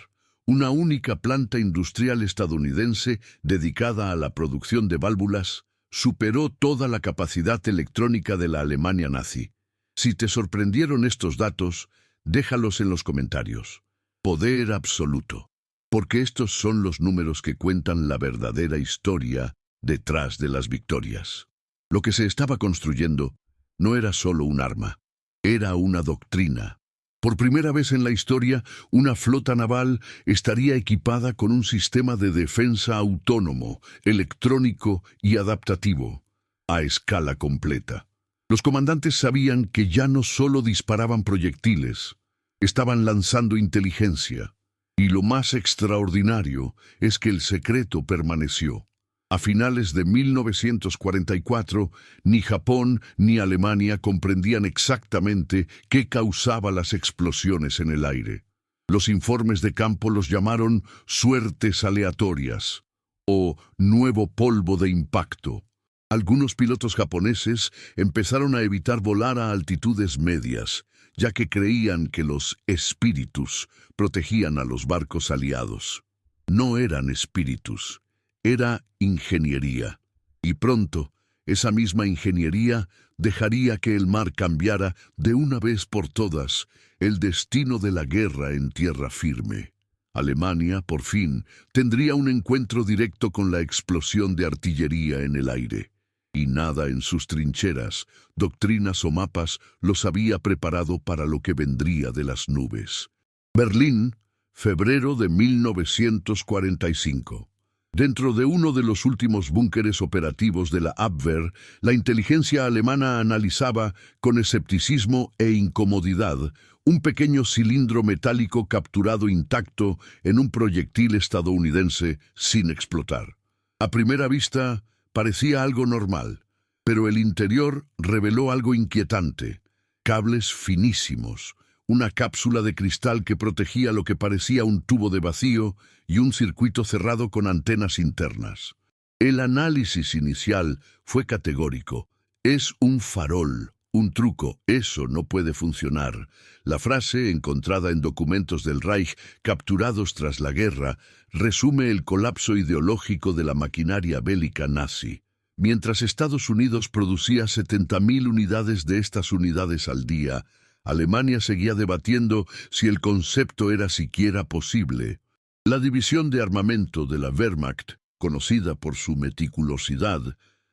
Una única planta industrial estadounidense dedicada a la producción de válvulas superó toda la capacidad electrónica de la Alemania nazi. Si te sorprendieron estos datos, déjalos en los comentarios. poder absoluto. Porque estos son los números que cuentan la verdadera historia detrás de las victorias. Lo que se estaba construyendo no era solo un arma, era una doctrina. Por primera vez en la historia, una flota naval estaría equipada con un sistema de defensa autónomo, electrónico y adaptativo, a escala completa. Los comandantes sabían que ya no solo disparaban proyectiles, estaban lanzando inteligencia. Y lo más extraordinario es que el secreto permaneció. A finales de 1944, ni Japón ni Alemania comprendían exactamente qué causaba las explosiones en el aire. Los informes de campo los llamaron suertes aleatorias o nuevo polvo de impacto. Algunos pilotos japoneses empezaron a evitar volar a altitudes medias, ya que creían que los espíritus protegían a los barcos aliados. No eran espíritus. Era ingeniería, y pronto esa misma ingeniería dejaría que el mar cambiara de una vez por todas el destino de la guerra en tierra firme. Alemania, por fin, tendría un encuentro directo con la explosión de artillería en el aire, y nada en sus trincheras, doctrinas o mapas los había preparado para lo que vendría de las nubes. Berlín, febrero de 1945. Dentro de uno de los últimos búnkeres operativos de la Abwehr, la inteligencia alemana analizaba, con escepticismo e incomodidad, un pequeño cilindro metálico capturado intacto en un proyectil estadounidense sin explotar. A primera vista, parecía algo normal, pero el interior reveló algo inquietante. Cables finísimos, una cápsula de cristal que protegía lo que parecía un tubo de vacío y un circuito cerrado con antenas internas. El análisis inicial fue categórico. Es un farol, un truco, eso no puede funcionar. La frase, encontrada en documentos del Reich capturados tras la guerra, resume el colapso ideológico de la maquinaria bélica nazi. Mientras Estados Unidos producía 70.000 unidades de estas unidades al día, Alemania seguía debatiendo si el concepto era siquiera posible. La división de armamento de la Wehrmacht, conocida por su meticulosidad,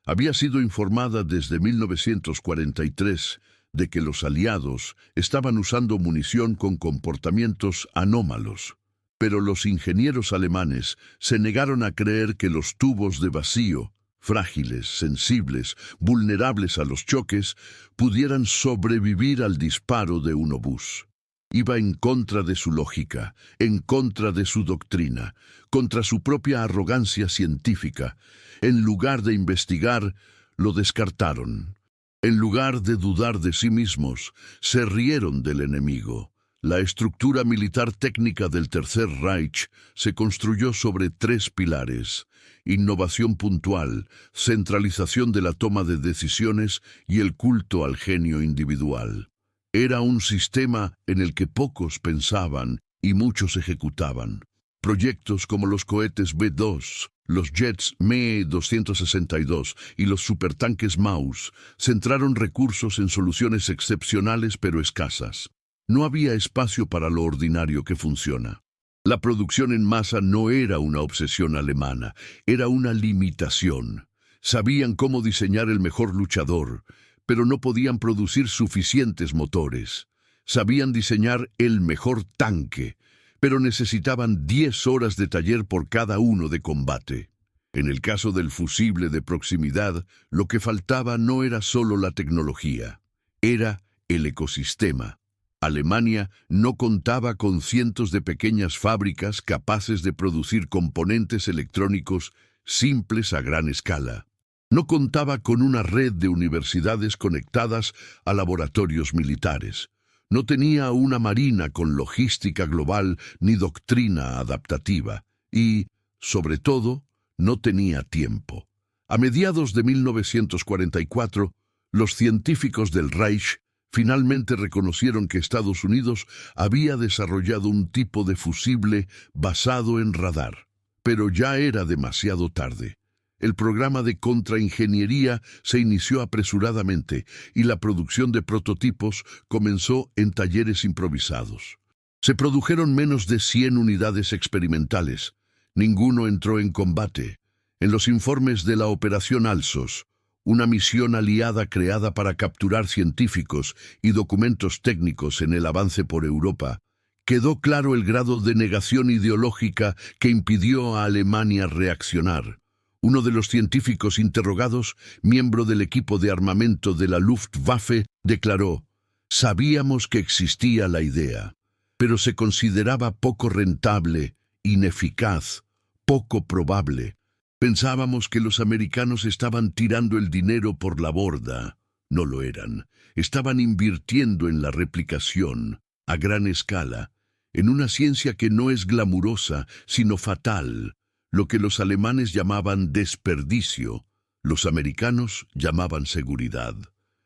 había sido informada desde 1943 de que los aliados estaban usando munición con comportamientos anómalos. Pero los ingenieros alemanes se negaron a creer que los tubos de vacío, frágiles, sensibles, vulnerables a los choques, pudieran sobrevivir al disparo de un obús. Iba en contra de su lógica, en contra de su doctrina, contra su propia arrogancia científica. En lugar de investigar, lo descartaron. En lugar de dudar de sí mismos, se rieron del enemigo. La estructura militar técnica del Tercer Reich se construyó sobre 3 pilares: innovación puntual, centralización de la toma de decisiones y el culto al genio individual. Era un sistema en el que pocos pensaban y muchos ejecutaban. Proyectos como los cohetes B-2, los jets Me-262 y los supertanques Maus centraron recursos en soluciones excepcionales pero escasas. No había espacio para lo ordinario que funciona. La producción en masa no era una obsesión alemana, era una limitación. Sabían cómo diseñar el mejor luchador, pero no podían producir suficientes motores. Sabían diseñar el mejor tanque, pero necesitaban 10 horas de taller por cada uno de combate. En el caso del fusible de proximidad, lo que faltaba no era solo la tecnología, era el ecosistema. Alemania no contaba con cientos de pequeñas fábricas capaces de producir componentes electrónicos simples a gran escala. No contaba con una red de universidades conectadas a laboratorios militares. No tenía una marina con logística global ni doctrina adaptativa. Y, sobre todo, no tenía tiempo. A mediados de 1944, los científicos del Reich finalmente reconocieron que Estados Unidos había desarrollado un tipo de fusible basado en radar. Pero ya era demasiado tarde. El programa de contraingeniería se inició apresuradamente y la producción de prototipos comenzó en talleres improvisados. Se produjeron menos de 100 unidades experimentales. Ninguno entró en combate. En los informes de la Operación Alsos, una misión aliada creada para capturar científicos y documentos técnicos en el avance por Europa, quedó claro el grado de negación ideológica que impidió a Alemania reaccionar. Uno de los científicos interrogados, miembro del equipo de armamento de la Luftwaffe, declaró: «Sabíamos que existía la idea, pero se consideraba poco rentable, ineficaz, poco probable. Pensábamos que los americanos estaban tirando el dinero por la borda. No lo eran. Estaban invirtiendo en la replicación, a gran escala, en una ciencia que no es glamurosa, sino fatal. Lo que los alemanes llamaban desperdicio, los americanos llamaban seguridad.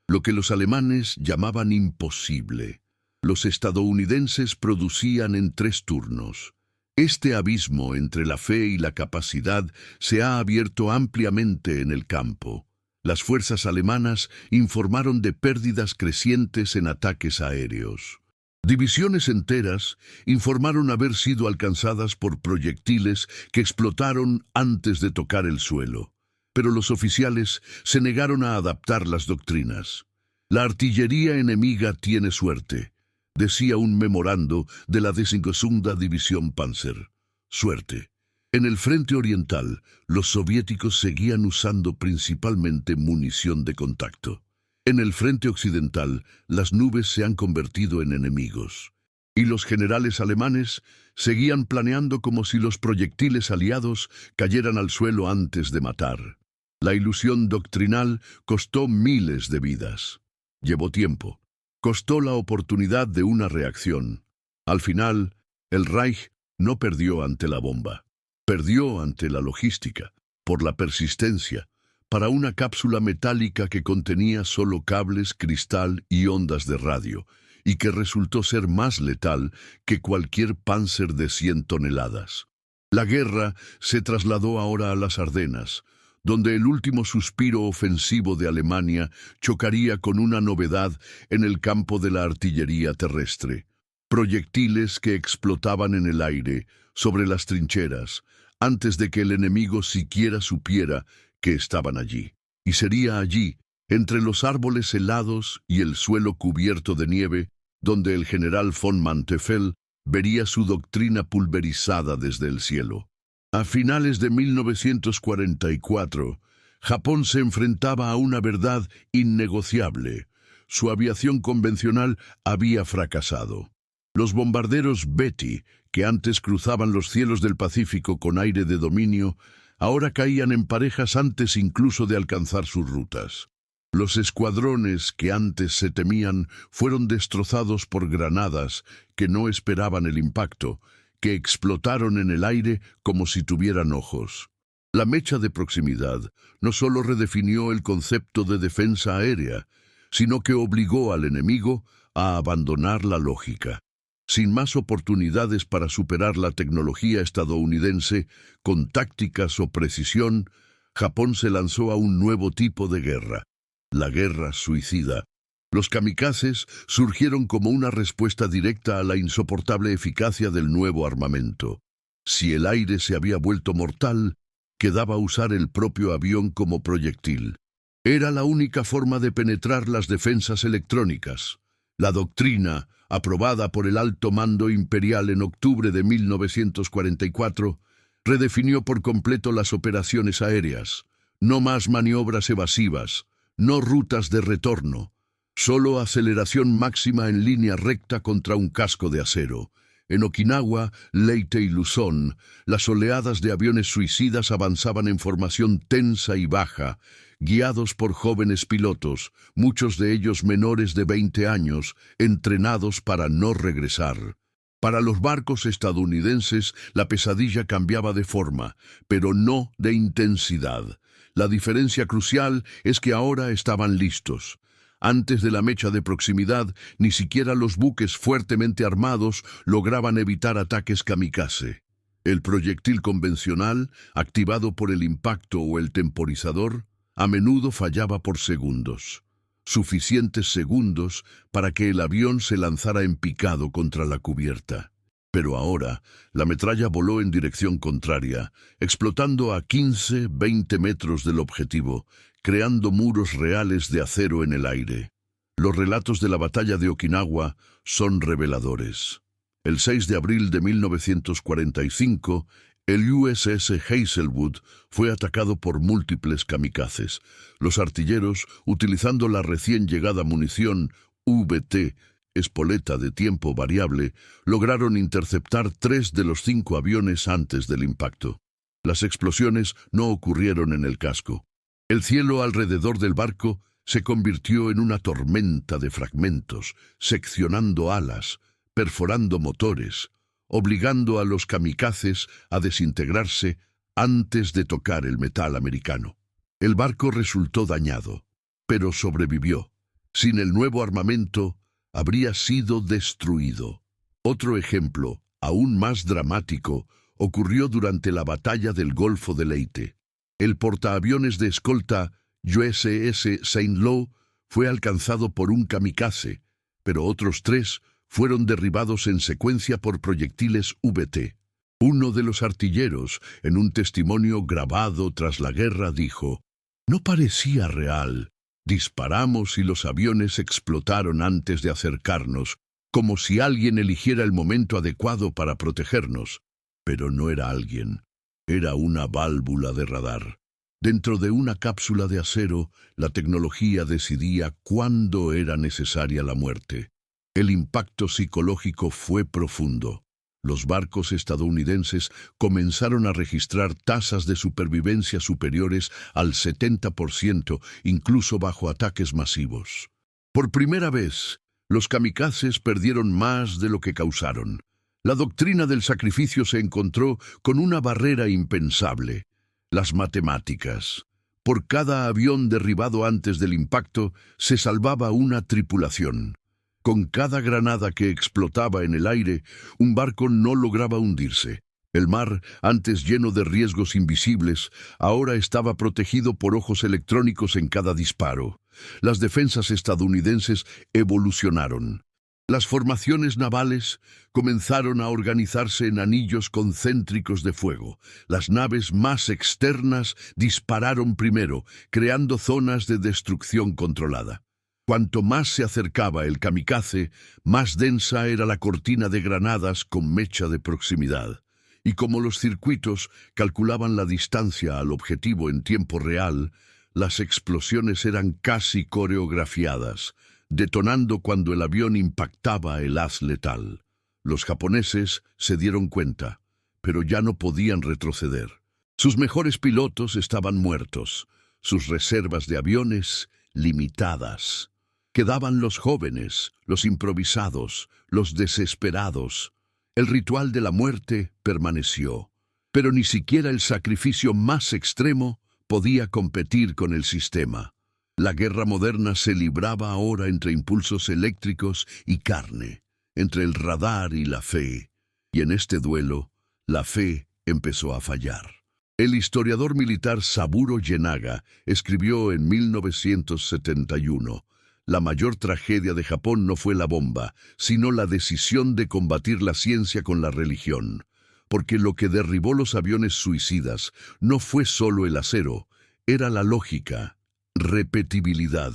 Lo que los alemanes llamaban imposible, los estadounidenses producían en 3 turnos. Este abismo entre la fe y la capacidad se ha abierto ampliamente en el campo. Las fuerzas alemanas informaron de pérdidas crecientes en ataques aéreos. Divisiones enteras informaron haber sido alcanzadas por proyectiles que explotaron antes de tocar el suelo. Pero los oficiales se negaron a adaptar las doctrinas. «La artillería enemiga tiene suerte», decía un memorando de la 12ª División Panzer. Suerte. En el frente oriental, los soviéticos seguían usando principalmente munición de contacto. En el frente occidental, las nubes se han convertido en enemigos. Y los generales alemanes seguían planeando como si los proyectiles aliados cayeran al suelo antes de matar. La ilusión doctrinal costó miles de vidas. Llevó tiempo. Costó la oportunidad de una reacción. Al final, el Reich no perdió ante la bomba. Perdió ante la logística, por la persistencia, para una cápsula metálica que contenía solo cables, cristal y ondas de radio, y que resultó ser más letal que cualquier Panzer de 100 toneladas. La guerra se trasladó ahora a las Ardenas, donde el último suspiro ofensivo de Alemania chocaría con una novedad en el campo de la artillería terrestre. Proyectiles que explotaban en el aire, sobre las trincheras, antes de que el enemigo siquiera supiera que estaban allí. Y sería allí, entre los árboles helados y el suelo cubierto de nieve, donde el general von Manteuffel vería su doctrina pulverizada desde el cielo. A finales de 1944, Japón se enfrentaba a una verdad innegociable. Su aviación convencional había fracasado. Los bombarderos Betty, que antes cruzaban los cielos del Pacífico con aire de dominio, ahora caían en parejas antes incluso de alcanzar sus rutas. Los escuadrones que antes se temían fueron destrozados por granadas que no esperaban el impacto, que explotaron en el aire como si tuvieran ojos. La mecha de proximidad no solo redefinió el concepto de defensa aérea, sino que obligó al enemigo a abandonar la lógica. Sin más oportunidades para superar la tecnología estadounidense, con tácticas o precisión, Japón se lanzó a un nuevo tipo de guerra, la guerra suicida. Los kamikazes surgieron como una respuesta directa a la insoportable eficacia del nuevo armamento. Si el aire se había vuelto mortal, quedaba usar el propio avión como proyectil. Era la única forma de penetrar las defensas electrónicas. La doctrina, aprobada por el alto mando imperial en octubre de 1944, redefinió por completo las operaciones aéreas. No más maniobras evasivas, no rutas de retorno. Solo aceleración máxima en línea recta contra un casco de acero. En Okinawa, Leyte y Luzón, las oleadas de aviones suicidas avanzaban en formación tensa y baja, guiados por jóvenes pilotos, muchos de ellos menores de 20 años, entrenados para no regresar. Para los barcos estadounidenses, la pesadilla cambiaba de forma, pero no de intensidad. La diferencia crucial es que ahora estaban listos. Antes de la mecha de proximidad, ni siquiera los buques fuertemente armados lograban evitar ataques kamikaze. El proyectil convencional, activado por el impacto o el temporizador, a menudo fallaba por segundos. suficientes segundos para que el avión se lanzara en picado contra la cubierta. Pero ahora, la metralla voló en dirección contraria, explotando a 15-20 metros del objetivo, creando muros reales de acero en el aire. Los relatos de la batalla de Okinawa son reveladores. El 6 de abril de 1945, el USS Hazelwood fue atacado por múltiples kamikazes. Los artilleros, utilizando la recién llegada munición VT, espoleta de tiempo variable, lograron interceptar 3 de los 5 aviones antes del impacto. Las explosiones no ocurrieron en el casco. El cielo alrededor del barco se convirtió en una tormenta de fragmentos, seccionando alas, perforando motores, obligando a los kamikazes a desintegrarse antes de tocar el metal americano. El barco resultó dañado, pero sobrevivió. Sin el nuevo armamento, habría sido destruido. Otro ejemplo, aún más dramático, ocurrió durante la batalla del Golfo de Leyte. El portaaviones de escolta USS Saint Lo fue alcanzado por un kamikaze, pero otros 3 fueron derribados en secuencia por proyectiles VT. Uno de los artilleros, en un testimonio grabado tras la guerra, dijo: «No parecía real. Disparamos y los aviones explotaron antes de acercarnos, como si alguien eligiera el momento adecuado para protegernos. Pero no era alguien, era una válvula de radar. Dentro de una cápsula de acero, la tecnología decidía cuándo era necesaria la muerte. El impacto psicológico fue profundo. Los barcos estadounidenses comenzaron a registrar tasas de supervivencia superiores al 70%, incluso bajo ataques masivos. Por primera vez, los kamikazes perdieron más de lo que causaron. La doctrina del sacrificio se encontró con una barrera impensable: las matemáticas. Por cada avión derribado antes del impacto, se salvaba una tripulación. Con cada granada que explotaba en el aire, un barco no lograba hundirse. El mar, antes lleno de riesgos invisibles, ahora estaba protegido por ojos electrónicos en cada disparo. Las defensas estadounidenses evolucionaron. Las formaciones navales comenzaron a organizarse en anillos concéntricos de fuego. Las naves más externas dispararon primero, creando zonas de destrucción controlada. Cuanto más se acercaba el kamikaze, más densa era la cortina de granadas con mecha de proximidad. Y como los circuitos calculaban la distancia al objetivo en tiempo real, las explosiones eran casi coreografiadas, detonando cuando el avión impactaba el haz letal. Los japoneses se dieron cuenta, pero ya no podían retroceder. Sus mejores pilotos estaban muertos, sus reservas de aviones limitadas. Quedaban los jóvenes, los improvisados, los desesperados. El ritual de la muerte permaneció, pero ni siquiera el sacrificio más extremo podía competir con el sistema. La guerra moderna se libraba ahora entre impulsos eléctricos y carne, entre el radar y la fe. Y en este duelo, la fe empezó a fallar. El historiador militar Saburo Yenaga escribió en 1971: «La mayor tragedia de Japón no fue la bomba, sino la decisión de combatir la ciencia con la religión. Porque lo que derribó los aviones suicidas no fue solo el acero, era la lógica, repetibilidad,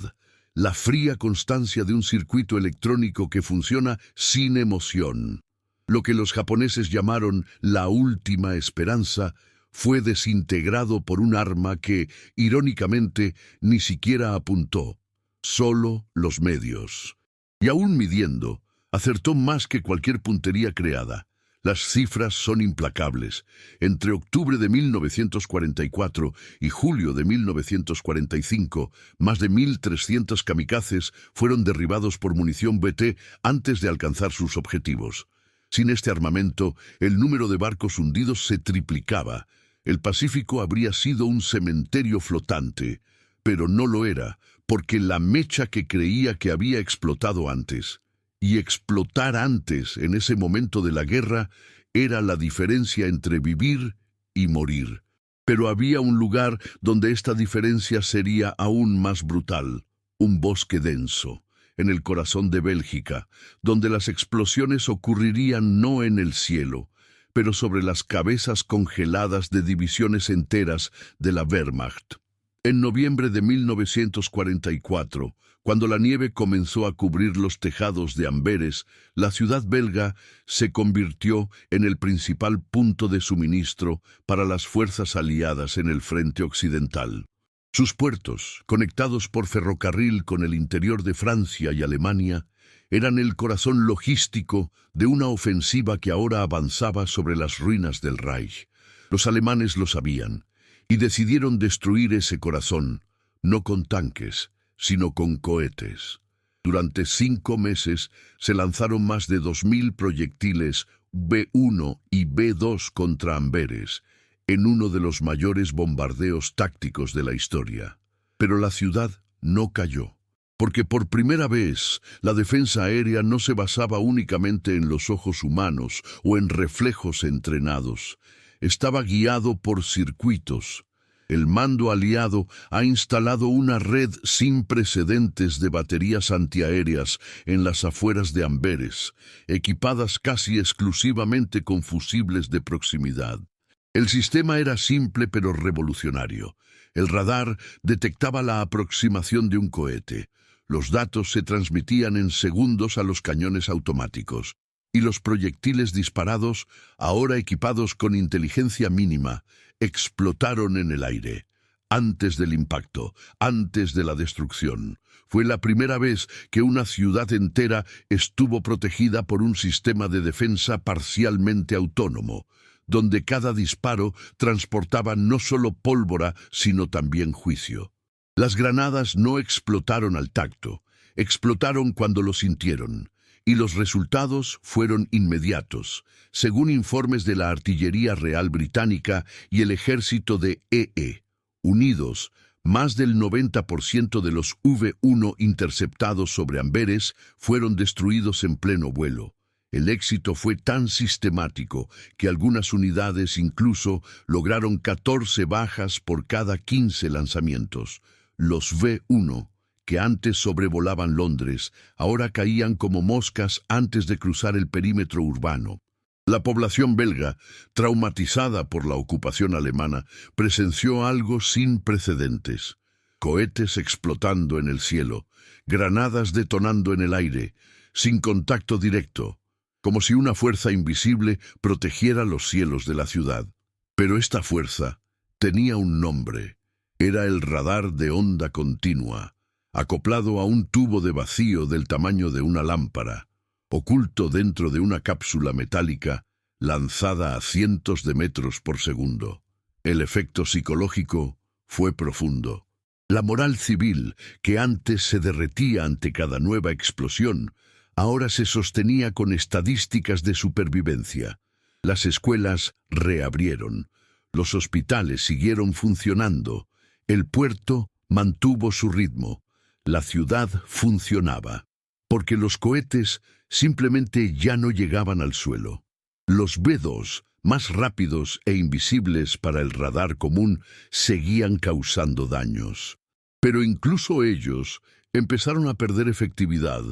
la fría constancia de un circuito electrónico que funciona sin emoción. Lo que los japoneses llamaron la última esperanza fue desintegrado por un arma que, irónicamente, ni siquiera apuntó. Solo los medios. Y aún midiendo, acertó más que cualquier puntería creada. Las cifras son implacables. Entre octubre de 1944 y julio de 1945, más de 1.300 kamikazes fueron derribados por munición VT antes de alcanzar sus objetivos. Sin este armamento, el número de barcos hundidos se triplicaba. El Pacífico habría sido un cementerio flotante, pero no lo era, porque la mecha que creía que había explotado antes, y explotar antes en ese momento de la guerra, era la diferencia entre vivir y morir. Pero había un lugar donde esta diferencia sería aún más brutal: un bosque denso, en el corazón de Bélgica, donde las explosiones ocurrirían no en el cielo, pero sobre las cabezas congeladas de divisiones enteras de la Wehrmacht. En noviembre de 1944, cuando la nieve comenzó a cubrir los tejados de Amberes, la ciudad belga se convirtió en el principal punto de suministro para las fuerzas aliadas en el frente occidental. Sus puertos, conectados por ferrocarril con el interior de Francia y Alemania, eran el corazón logístico de una ofensiva que ahora avanzaba sobre las ruinas del Reich. Los alemanes lo sabían y decidieron destruir ese corazón, no con tanques, sino con cohetes. Durante 5 meses se lanzaron más de 2000 proyectiles B-1 y B-2 contra Amberes, en uno de los mayores bombardeos tácticos de la historia. Pero la ciudad no cayó, porque por primera vez la defensa aérea no se basaba únicamente en los ojos humanos o en reflejos entrenados. Estaba guiado por circuitos. El mando aliado ha instalado una red sin precedentes de baterías antiaéreas en las afueras de Amberes, equipadas casi exclusivamente con fusibles de proximidad. El sistema era simple pero revolucionario. El radar detectaba la aproximación de un cohete. Los datos se transmitían en segundos a los cañones automáticos. Y los proyectiles disparados, ahora equipados con inteligencia mínima, explotaron en el aire. Antes del impacto, antes de la destrucción. Fue la primera vez que una ciudad entera estuvo protegida por un sistema de defensa parcialmente autónomo, donde cada disparo transportaba no solo pólvora, sino también juicio. Las granadas no explotaron al tacto, explotaron cuando lo sintieron, y los resultados fueron inmediatos, según informes de la Artillería Real Británica y el ejército de EE. Unidos, más del 90% de los V-1 interceptados sobre Amberes fueron destruidos en pleno vuelo. El éxito fue tan sistemático que algunas unidades incluso lograron 14 bajas por cada 15 lanzamientos. Los V-1, que antes sobrevolaban Londres, ahora caían como moscas antes de cruzar el perímetro urbano. La población belga, traumatizada por la ocupación alemana, presenció algo sin precedentes. Cohetes explotando en el cielo, granadas detonando en el aire, sin contacto directo, como si una fuerza invisible protegiera los cielos de la ciudad. Pero esta fuerza tenía un nombre. Era el radar de onda continua, acoplado a un tubo de vacío del tamaño de una lámpara, oculto dentro de una cápsula metálica lanzada a cientos de metros por segundo. El efecto psicológico fue profundo. La moral civil, que antes se derretía ante cada nueva explosión, ahora se sostenía con estadísticas de supervivencia. Las escuelas reabrieron, los hospitales siguieron funcionando, el puerto mantuvo su ritmo, la ciudad funcionaba, porque los cohetes simplemente ya no llegaban al suelo. Los B-2, más rápidos e invisibles para el radar común, seguían causando daños. Pero incluso ellos empezaron a perder efectividad,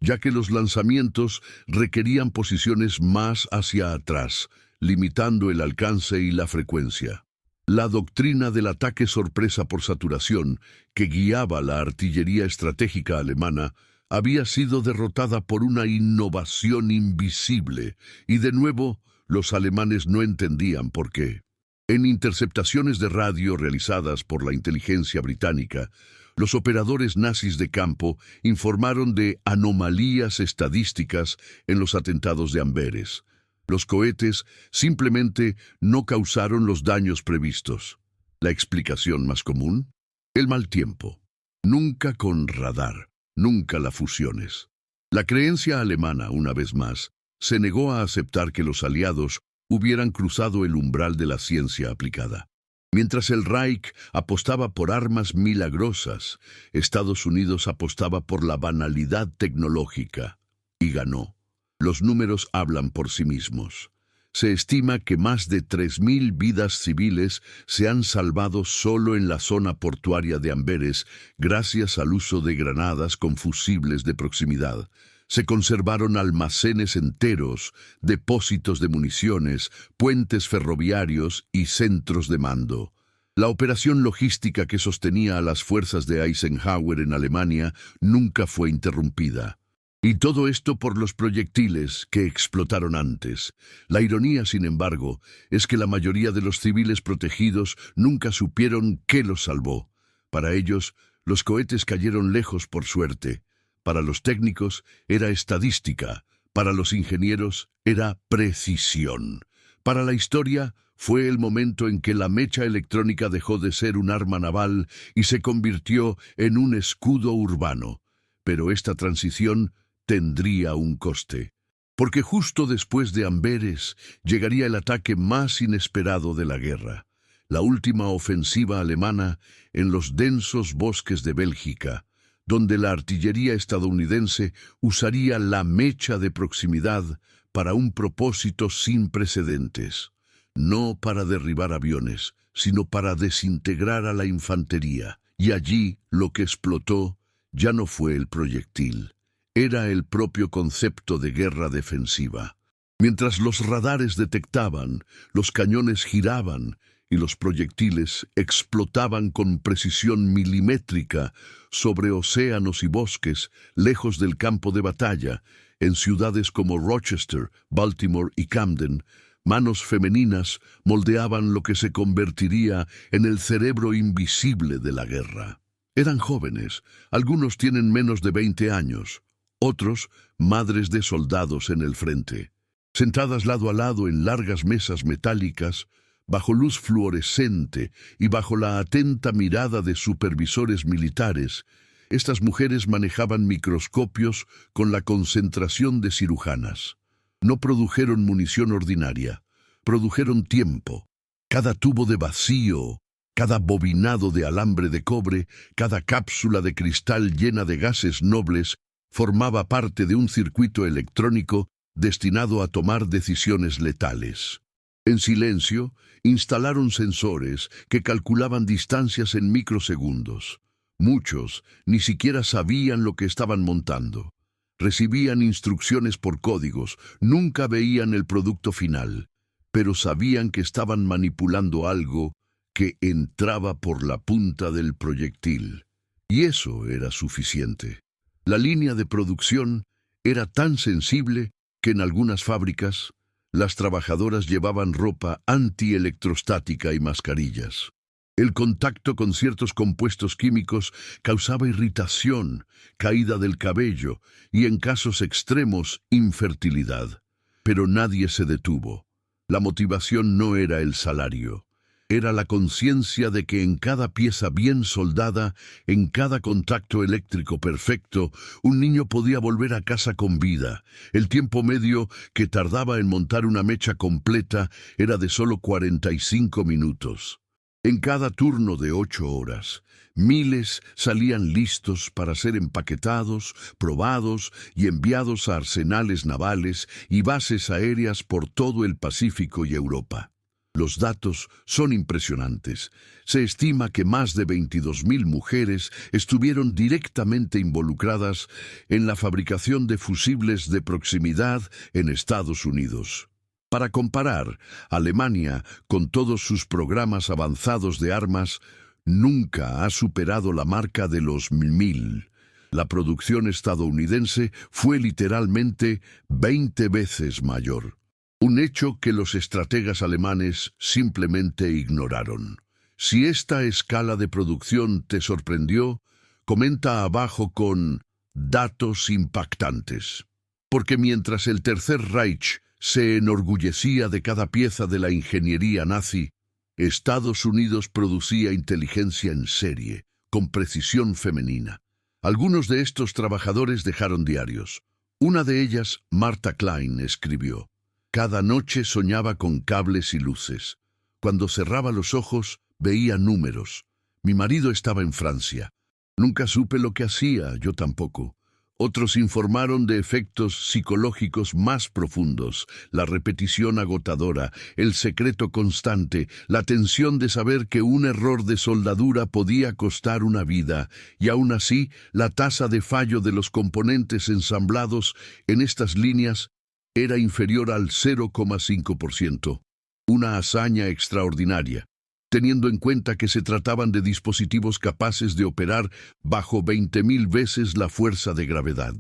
ya que los lanzamientos requerían posiciones más hacia atrás, limitando el alcance y la frecuencia. La doctrina del ataque sorpresa por saturación, que guiaba la artillería estratégica alemana, había sido derrotada por una innovación invisible, y de nuevo los alemanes no entendían por qué. En interceptaciones de radio realizadas por la inteligencia británica, los operadores nazis de campo informaron de anomalías estadísticas en los atentados de Amberes. Los cohetes simplemente no causaron los daños previstos. ¿La explicación más común? El mal tiempo. Nunca con radar, nunca las fusiones. La creencia alemana, una vez más, se negó a aceptar que los aliados hubieran cruzado el umbral de la ciencia aplicada. Mientras el Reich apostaba por armas milagrosas, Estados Unidos apostaba por la banalidad tecnológica. Y ganó. Los números hablan por sí mismos. Se estima que más de 3.000 vidas civiles se han salvado solo en la zona portuaria de Amberes gracias al uso de granadas con fusibles de proximidad. Se conservaron almacenes enteros, depósitos de municiones, puentes ferroviarios y centros de mando. La operación logística que sostenía a las fuerzas de Eisenhower en Alemania nunca fue interrumpida. Y todo esto por los proyectiles que explotaron antes. La ironía, sin embargo, es que la mayoría de los civiles protegidos nunca supieron qué los salvó. Para ellos, los cohetes cayeron lejos por suerte. Para los técnicos era estadística. Para los ingenieros era precisión. Para la historia fue el momento en que la mecha electrónica dejó de ser un arma naval y se convirtió en un escudo urbano. Pero esta transición tendría un coste, porque justo después de Amberes llegaría el ataque más inesperado de la guerra, la última ofensiva alemana en los densos bosques de Bélgica, donde la artillería estadounidense usaría la mecha de proximidad para un propósito sin precedentes, no para derribar aviones, sino para desintegrar a la infantería, y allí lo que explotó ya no fue el proyectil. Era el propio concepto de guerra defensiva. Mientras los radares detectaban, los cañones giraban y los proyectiles explotaban con precisión milimétrica sobre océanos y bosques, lejos del campo de batalla, en ciudades como Rochester, Baltimore y Camden. Manos femeninas moldeaban lo que se convertiría en el cerebro invisible de la guerra. Eran jóvenes, algunos tienen menos de 20 años. Otros, madres de soldados en el frente. Sentadas lado a lado en largas mesas metálicas, bajo luz fluorescente y bajo la atenta mirada de supervisores militares, estas mujeres manejaban microscopios con la concentración de cirujanas. No produjeron munición ordinaria, produjeron tiempo. Cada tubo de vacío, cada bobinado de alambre de cobre, cada cápsula de cristal llena de gases nobles, formaba parte de un circuito electrónico destinado a tomar decisiones letales. En silencio, instalaron sensores que calculaban distancias en microsegundos. Muchos ni siquiera sabían lo que estaban montando. Recibían instrucciones por códigos, nunca veían el producto final, pero sabían que estaban manipulando algo que entraba por la punta del proyectil. Y eso era suficiente. La línea de producción era tan sensible que en algunas fábricas las trabajadoras llevaban ropa antielectrostática y mascarillas. El contacto con ciertos compuestos químicos causaba irritación, caída del cabello y, en casos extremos, infertilidad. Pero nadie se detuvo. La motivación no era el salario. Era la conciencia de que en cada pieza bien soldada, en cada contacto eléctrico perfecto, un niño podía volver a casa con vida. El tiempo medio que tardaba en montar una mecha completa era de solo 45 minutos. En cada turno de 8 horas, miles salían listos para ser empaquetados, probados y enviados a arsenales navales y bases aéreas por todo el Pacífico y Europa. Los datos son impresionantes. Se estima que más de 22.000 mujeres estuvieron directamente involucradas en la fabricación de fusibles de proximidad en Estados Unidos. Para comparar, Alemania, con todos sus programas avanzados de armas, nunca ha superado la marca de los 1.000. La producción estadounidense fue literalmente 20 veces mayor. Un hecho que los estrategas alemanes simplemente ignoraron. Si esta escala de producción te sorprendió, comenta abajo con datos impactantes. Porque mientras el Tercer Reich se enorgullecía de cada pieza de la ingeniería nazi, Estados Unidos producía inteligencia en serie, con precisión femenina. Algunos de estos trabajadores dejaron diarios. Una de ellas, Martha Klein, escribió: «Cada noche soñaba con cables y luces. Cuando cerraba los ojos, veía números. Mi marido estaba en Francia. Nunca supe lo que hacía, yo tampoco. Otros informaron de efectos psicológicos más profundos, la repetición agotadora, el secreto constante, la tensión de saber que un error de soldadura podía costar una vida, y aún así, la tasa de fallo de los componentes ensamblados en estas líneas era inferior al 0,5%. Una hazaña extraordinaria, teniendo en cuenta que se trataban de dispositivos capaces de operar bajo 20.000 veces la fuerza de gravedad.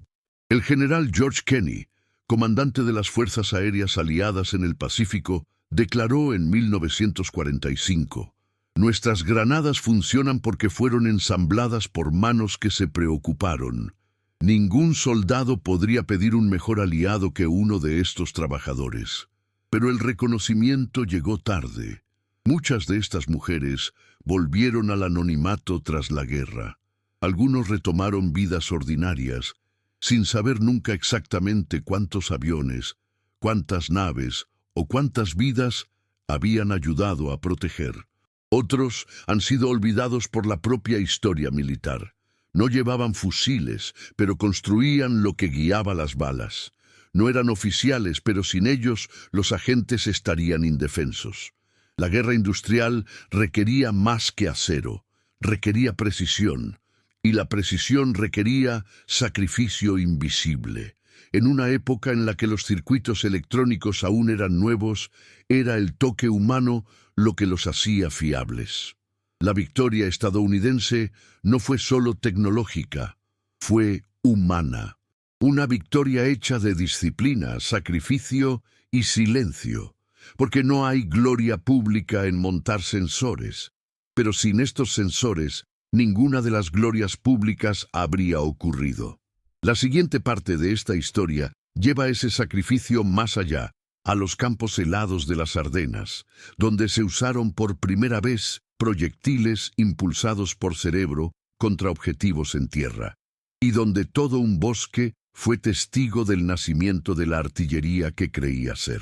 El general George Kenney, comandante de las Fuerzas Aéreas Aliadas en el Pacífico, declaró en 1945: «Nuestras granadas funcionan porque fueron ensambladas por manos que se preocuparon. Ningún soldado podría pedir un mejor aliado que uno de estos trabajadores». Pero el reconocimiento llegó tarde. Muchas de estas mujeres volvieron al anonimato tras la guerra. Algunos retomaron vidas ordinarias, sin saber nunca exactamente cuántos aviones, cuántas naves o cuántas vidas habían ayudado a proteger. Otros han sido olvidados por la propia historia militar. No llevaban fusiles, pero construían lo que guiaba las balas. No eran oficiales, pero sin ellos los agentes estarían indefensos. La guerra industrial requería más que acero, requería precisión, y la precisión requería sacrificio invisible. En una época en la que los circuitos electrónicos aún eran nuevos, era el toque humano lo que los hacía fiables. La victoria estadounidense no fue solo tecnológica, fue humana. Una victoria hecha de disciplina, sacrificio y silencio. Porque no hay gloria pública en montar sensores. Pero sin estos sensores, ninguna de las glorias públicas habría ocurrido. La siguiente parte de esta historia lleva ese sacrificio más allá, a los campos helados de las Ardenas, donde se usaron por primera vez proyectiles impulsados por cerebro contra objetivos en tierra, y donde todo un bosque fue testigo del nacimiento de la artillería que creía ser.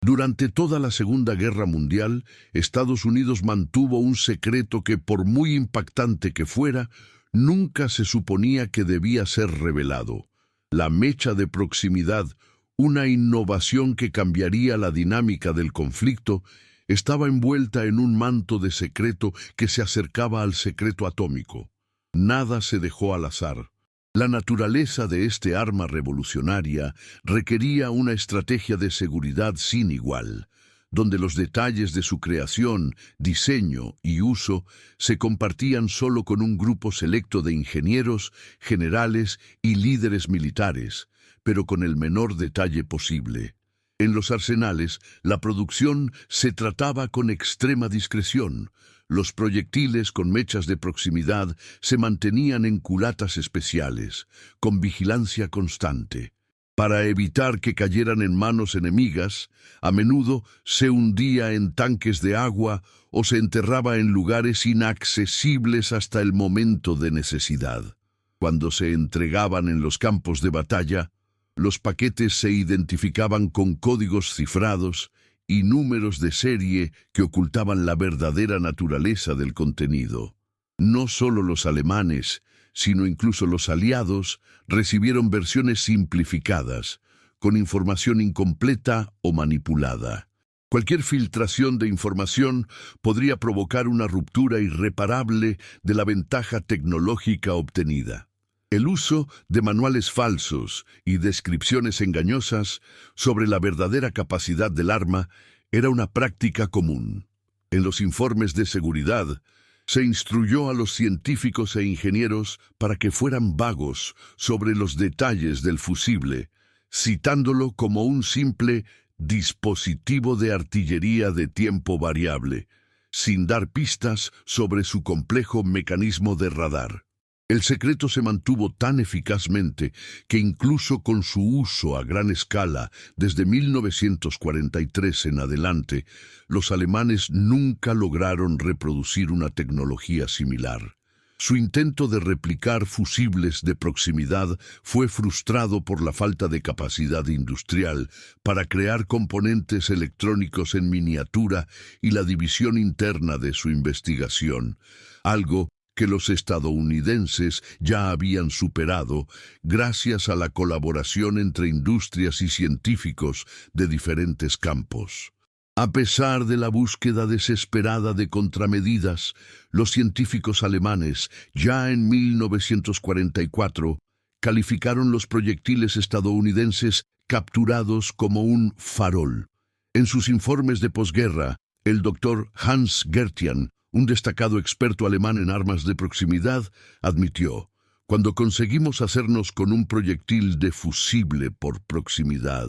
Durante toda la Segunda Guerra Mundial, Estados Unidos mantuvo un secreto que, por muy impactante que fuera, nunca se suponía que debía ser revelado: la mecha de proximidad, una innovación que cambiaría la dinámica del conflicto, estaba envuelta en un manto de secreto que se acercaba al secreto atómico. Nada se dejó al azar. La naturaleza de este arma revolucionaria requería una estrategia de seguridad sin igual, donde los detalles de su creación, diseño y uso se compartían solo con un grupo selecto de ingenieros, generales y líderes militares, pero con el menor detalle posible. En los arsenales, la producción se trataba con extrema discreción. Los proyectiles con mechas de proximidad se mantenían en culatas especiales, con vigilancia constante. Para evitar que cayeran en manos enemigas, a menudo se hundía en tanques de agua o se enterraba en lugares inaccesibles hasta el momento de necesidad. Cuando se entregaban en los campos de batalla, los paquetes se identificaban con códigos cifrados y números de serie que ocultaban la verdadera naturaleza del contenido. No solo los alemanes, sino incluso los aliados, recibieron versiones simplificadas, con información incompleta o manipulada. Cualquier filtración de información podría provocar una ruptura irreparable de la ventaja tecnológica obtenida. El uso de manuales falsos y descripciones engañosas sobre la verdadera capacidad del arma era una práctica común. En los informes de seguridad, se instruyó a los científicos e ingenieros para que fueran vagos sobre los detalles del fusible, citándolo como un simple dispositivo de artillería de tiempo variable, sin dar pistas sobre su complejo mecanismo de radar. El secreto se mantuvo tan eficazmente que incluso con su uso a gran escala desde 1943 en adelante, los alemanes nunca lograron reproducir una tecnología similar. Su intento de replicar fusibles de proximidad fue frustrado por la falta de capacidad industrial para crear componentes electrónicos en miniatura y la división interna de su investigación, algo que los estadounidenses ya habían superado gracias a la colaboración entre industrias y científicos de diferentes campos. A pesar de la búsqueda desesperada de contramedidas, los científicos alemanes, ya en 1944, calificaron los proyectiles estadounidenses capturados como un farol. En sus informes de posguerra, el doctor Hans Gertian, un destacado experto alemán en armas de proximidad, admitió: «Cuando conseguimos hacernos con un proyectil de fusible por proximidad,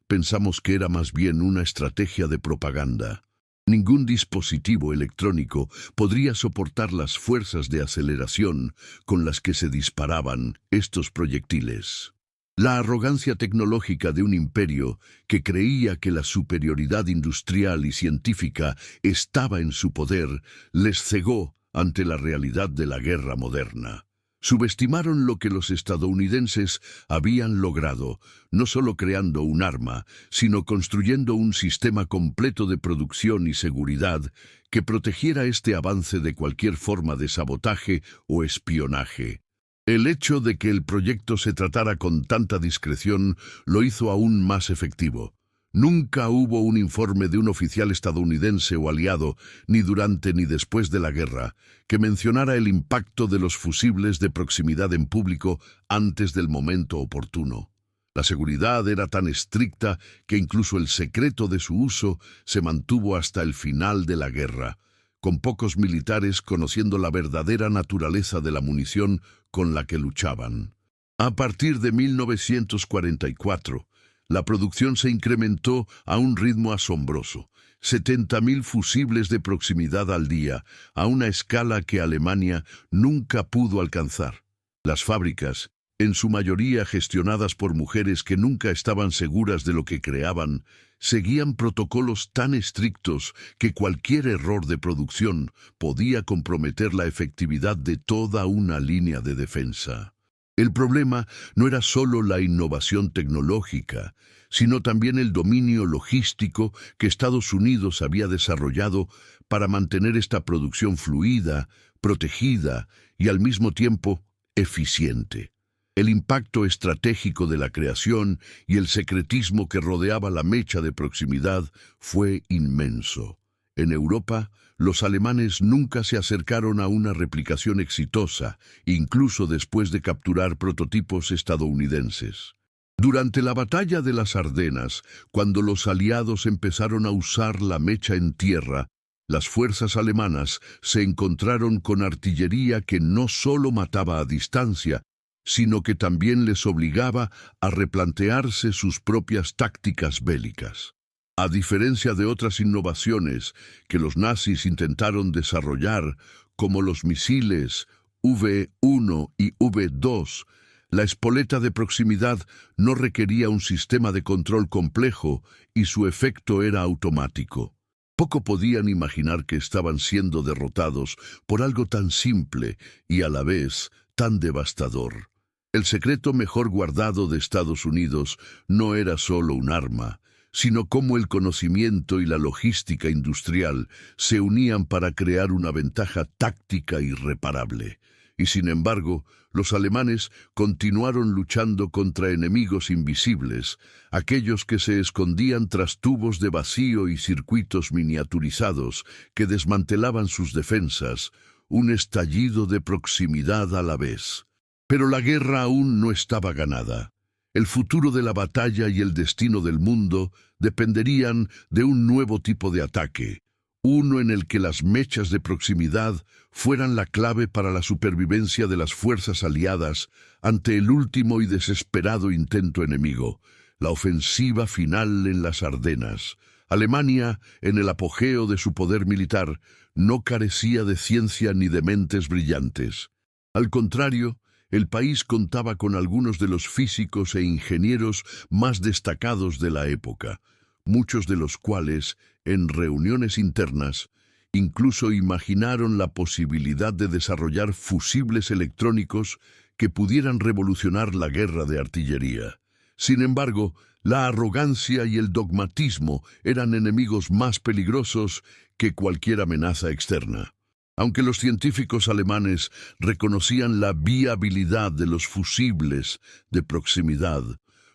pensamos que era más bien una estrategia de propaganda. Ningún dispositivo electrónico podría soportar las fuerzas de aceleración con las que se disparaban estos proyectiles». La arrogancia tecnológica de un imperio que creía que la superioridad industrial y científica estaba en su poder les cegó ante la realidad de la guerra moderna. Subestimaron lo que los estadounidenses habían logrado, no solo creando un arma, sino construyendo un sistema completo de producción y seguridad que protegiera este avance de cualquier forma de sabotaje o espionaje. El hecho de que el proyecto se tratara con tanta discreción lo hizo aún más efectivo. Nunca hubo un informe de un oficial estadounidense o aliado, ni durante ni después de la guerra, que mencionara el impacto de los fusibles de proximidad en público antes del momento oportuno. La seguridad era tan estricta que incluso el secreto de su uso se mantuvo hasta el final de la guerra, con pocos militares conociendo la verdadera naturaleza de la munición con la que luchaban. A partir de 1944, la producción se incrementó a un ritmo asombroso, 70.000 fusibles de proximidad al día, a una escala que Alemania nunca pudo alcanzar. Las fábricas, en su mayoría gestionadas por mujeres que nunca estaban seguras de lo que creaban, seguían protocolos tan estrictos que cualquier error de producción podía comprometer la efectividad de toda una línea de defensa. El problema no era solo la innovación tecnológica, sino también el dominio logístico que Estados Unidos había desarrollado para mantener esta producción fluida, protegida y al mismo tiempo eficiente. El impacto estratégico de la creación y el secretismo que rodeaba la mecha de proximidad fue inmenso. En Europa, los alemanes nunca se acercaron a una replicación exitosa, incluso después de capturar prototipos estadounidenses. Durante la batalla de las Ardenas, cuando los aliados empezaron a usar la mecha en tierra, las fuerzas alemanas se encontraron con artillería que no solo mataba a distancia, sino que también les obligaba a replantearse sus propias tácticas bélicas. A diferencia de otras innovaciones que los nazis intentaron desarrollar, como los misiles V-1 y V-2, la espoleta de proximidad no requería un sistema de control complejo y su efecto era automático. Poco podían imaginar que estaban siendo derrotados por algo tan simple y a la vez tan devastador. El secreto mejor guardado de Estados Unidos no era solo un arma, sino cómo el conocimiento y la logística industrial se unían para crear una ventaja táctica irreparable. Y sin embargo, los alemanes continuaron luchando contra enemigos invisibles, aquellos que se escondían tras tubos de vacío y circuitos miniaturizados que desmantelaban sus defensas, un estallido de proximidad a la vez. Pero la guerra aún no estaba ganada. El futuro de la batalla y el destino del mundo dependerían de un nuevo tipo de ataque, uno en el que las mechas de proximidad fueran la clave para la supervivencia de las fuerzas aliadas ante el último y desesperado intento enemigo, la ofensiva final en las Ardenas. Alemania, en el apogeo de su poder militar, no carecía de ciencia ni de mentes brillantes. Al contrario, el país contaba con algunos de los físicos e ingenieros más destacados de la época, muchos de los cuales, en reuniones internas, incluso imaginaron la posibilidad de desarrollar fusibles electrónicos que pudieran revolucionar la guerra de artillería. Sin embargo, la arrogancia y el dogmatismo eran enemigos más peligrosos que cualquier amenaza externa. Aunque los científicos alemanes reconocían la viabilidad de los fusibles de proximidad,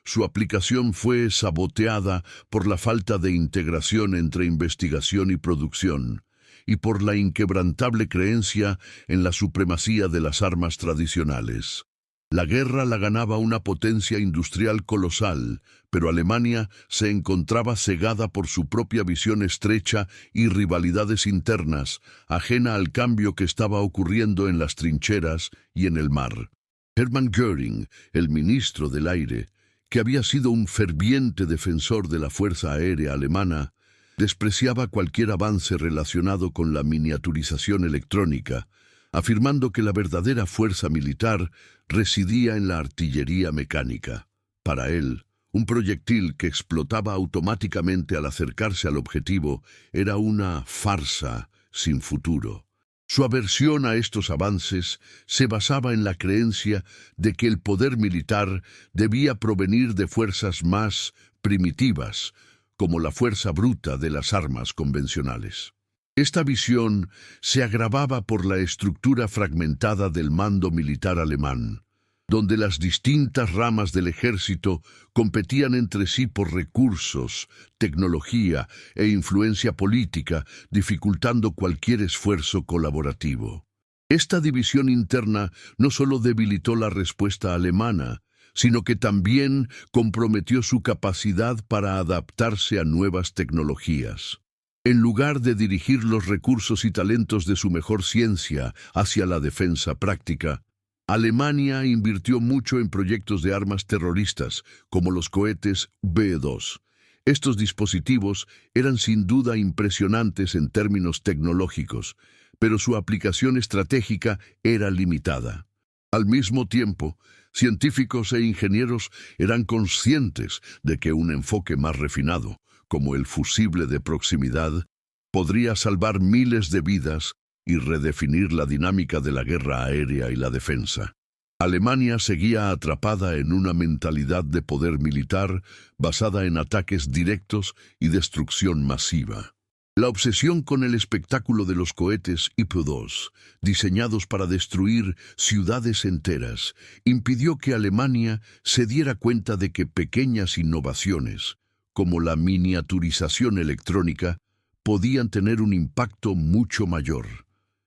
su aplicación fue saboteada por la falta de integración entre investigación y producción, y por la inquebrantable creencia en la supremacía de las armas tradicionales. La guerra la ganaba una potencia industrial colosal, pero Alemania se encontraba cegada por su propia visión estrecha y rivalidades internas, ajena al cambio que estaba ocurriendo en las trincheras y en el mar. Hermann Göring, el ministro del Aire, que había sido un ferviente defensor de la Fuerza Aérea Alemana, despreciaba cualquier avance relacionado con la miniaturización electrónica, afirmando que la verdadera fuerza militar residía en la artillería mecánica. Para él, un proyectil que explotaba automáticamente al acercarse al objetivo era una farsa sin futuro. Su aversión a estos avances se basaba en la creencia de que el poder militar debía provenir de fuerzas más primitivas, como la fuerza bruta de las armas convencionales. Esta visión se agravaba por la estructura fragmentada del mando militar alemán, donde las distintas ramas del ejército competían entre sí por recursos, tecnología e influencia política, dificultando cualquier esfuerzo colaborativo. Esta división interna no solo debilitó la respuesta alemana, sino que también comprometió su capacidad para adaptarse a nuevas tecnologías. En lugar de dirigir los recursos y talentos de su mejor ciencia hacia la defensa práctica, Alemania invirtió mucho en proyectos de armas terroristas, como los cohetes V2. Estos dispositivos eran sin duda impresionantes en términos tecnológicos, pero su aplicación estratégica era limitada. Al mismo tiempo, científicos e ingenieros eran conscientes de que un enfoque más refinado, como el fusible de proximidad, podría salvar miles de vidas y redefinir la dinámica de la guerra aérea y la defensa. Alemania seguía atrapada en una mentalidad de poder militar basada en ataques directos y destrucción masiva. La obsesión con el espectáculo de los cohetes IP-2, diseñados para destruir ciudades enteras, impidió que Alemania se diera cuenta de que pequeñas innovaciones, como la miniaturización electrónica, podían tener un impacto mucho mayor.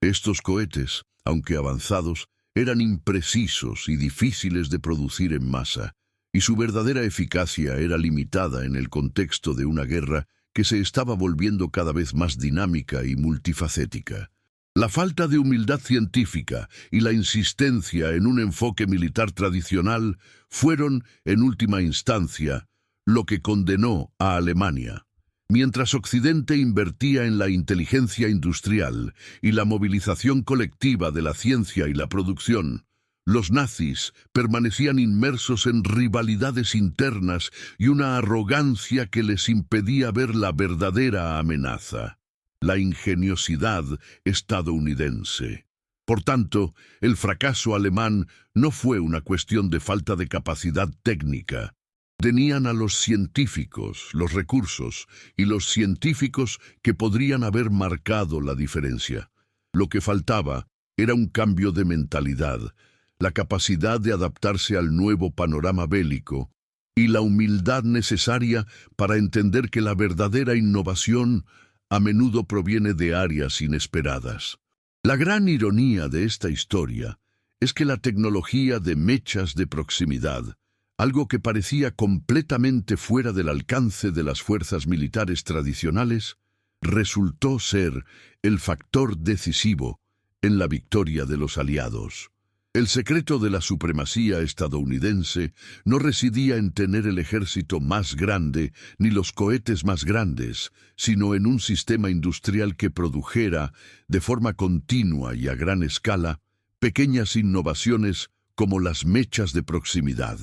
Estos cohetes, aunque avanzados, eran imprecisos y difíciles de producir en masa, y su verdadera eficacia era limitada en el contexto de una guerra que se estaba volviendo cada vez más dinámica y multifacética. La falta de humildad científica y la insistencia en un enfoque militar tradicional fueron, en última instancia, lo que condenó a Alemania. Mientras Occidente invertía en la inteligencia industrial y la movilización colectiva de la ciencia y la producción, los nazis permanecían inmersos en rivalidades internas y una arrogancia que les impedía ver la verdadera amenaza: la ingeniosidad estadounidense. Por tanto, el fracaso alemán no fue una cuestión de falta de capacidad técnica. Tenían a los científicos, los recursos y los científicos que podrían haber marcado la diferencia. Lo que faltaba era un cambio de mentalidad, la capacidad de adaptarse al nuevo panorama bélico y la humildad necesaria para entender que la verdadera innovación a menudo proviene de áreas inesperadas. La gran ironía de esta historia es que la tecnología de mechas de proximidad, algo que parecía completamente fuera del alcance de las fuerzas militares tradicionales, resultó ser el factor decisivo en la victoria de los aliados. El secreto de la supremacía estadounidense no residía en tener el ejército más grande ni los cohetes más grandes, sino en un sistema industrial que produjera, de forma continua y a gran escala, pequeñas innovaciones como las mechas de proximidad.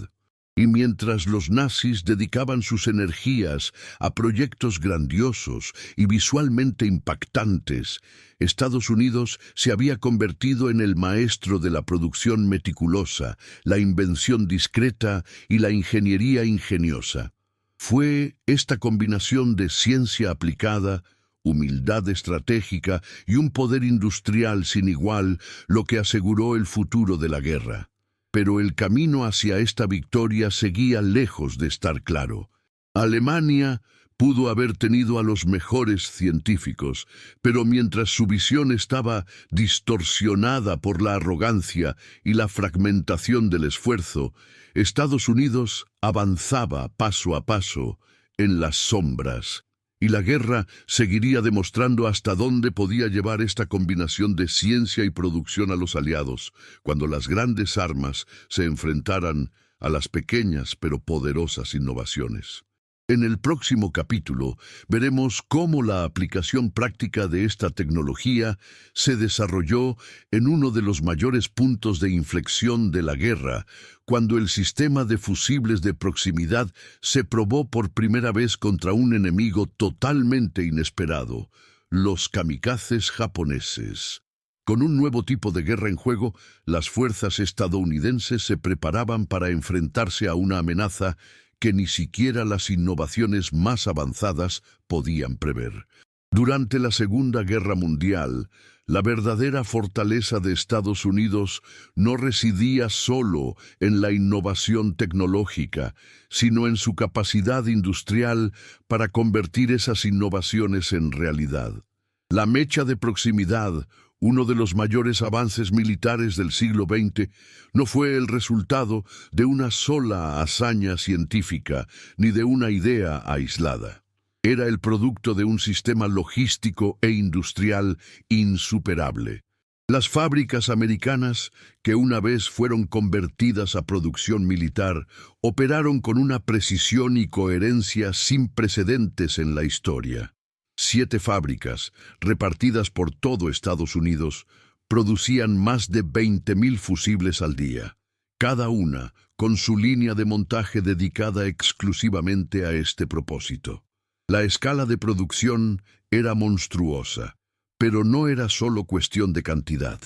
Y mientras los nazis dedicaban sus energías a proyectos grandiosos y visualmente impactantes, Estados Unidos se había convertido en el maestro de la producción meticulosa, la invención discreta y la ingeniería ingeniosa. Fue esta combinación de ciencia aplicada, humildad estratégica y un poder industrial sin igual lo que aseguró el futuro de la guerra. Pero el camino hacia esta victoria seguía lejos de estar claro. Alemania pudo haber tenido a los mejores científicos, pero mientras su visión estaba distorsionada por la arrogancia y la fragmentación del esfuerzo, Estados Unidos avanzaba paso a paso en las sombras, y la guerra seguiría demostrando hasta dónde podía llevar esta combinación de ciencia y producción a los aliados, cuando las grandes armas se enfrentaran a las pequeñas pero poderosas innovaciones. En el próximo capítulo veremos cómo la aplicación práctica de esta tecnología se desarrolló en uno de los mayores puntos de inflexión de la guerra, cuando el sistema de fusibles de proximidad se probó por primera vez contra un enemigo totalmente inesperado, los kamikazes japoneses. Con un nuevo tipo de guerra en juego, las fuerzas estadounidenses se preparaban para enfrentarse a una amenaza que ni siquiera las innovaciones más avanzadas podían prever. Durante la Segunda Guerra Mundial, la verdadera fortaleza de Estados Unidos no residía solo en la innovación tecnológica, sino en su capacidad industrial para convertir esas innovaciones en realidad. La mecha de proximidad, uno de los mayores avances militares del siglo XX, no fue el resultado de una sola hazaña científica ni de una idea aislada. Era el producto de un sistema logístico e industrial insuperable. Las fábricas americanas, que una vez fueron convertidas a producción militar, operaron con una precisión y coherencia sin precedentes en la historia. 7 fábricas, repartidas por todo Estados Unidos, producían más de 20.000 fusibles al día, cada una con su línea de montaje dedicada exclusivamente a este propósito. La escala de producción era monstruosa, pero no era solo cuestión de cantidad.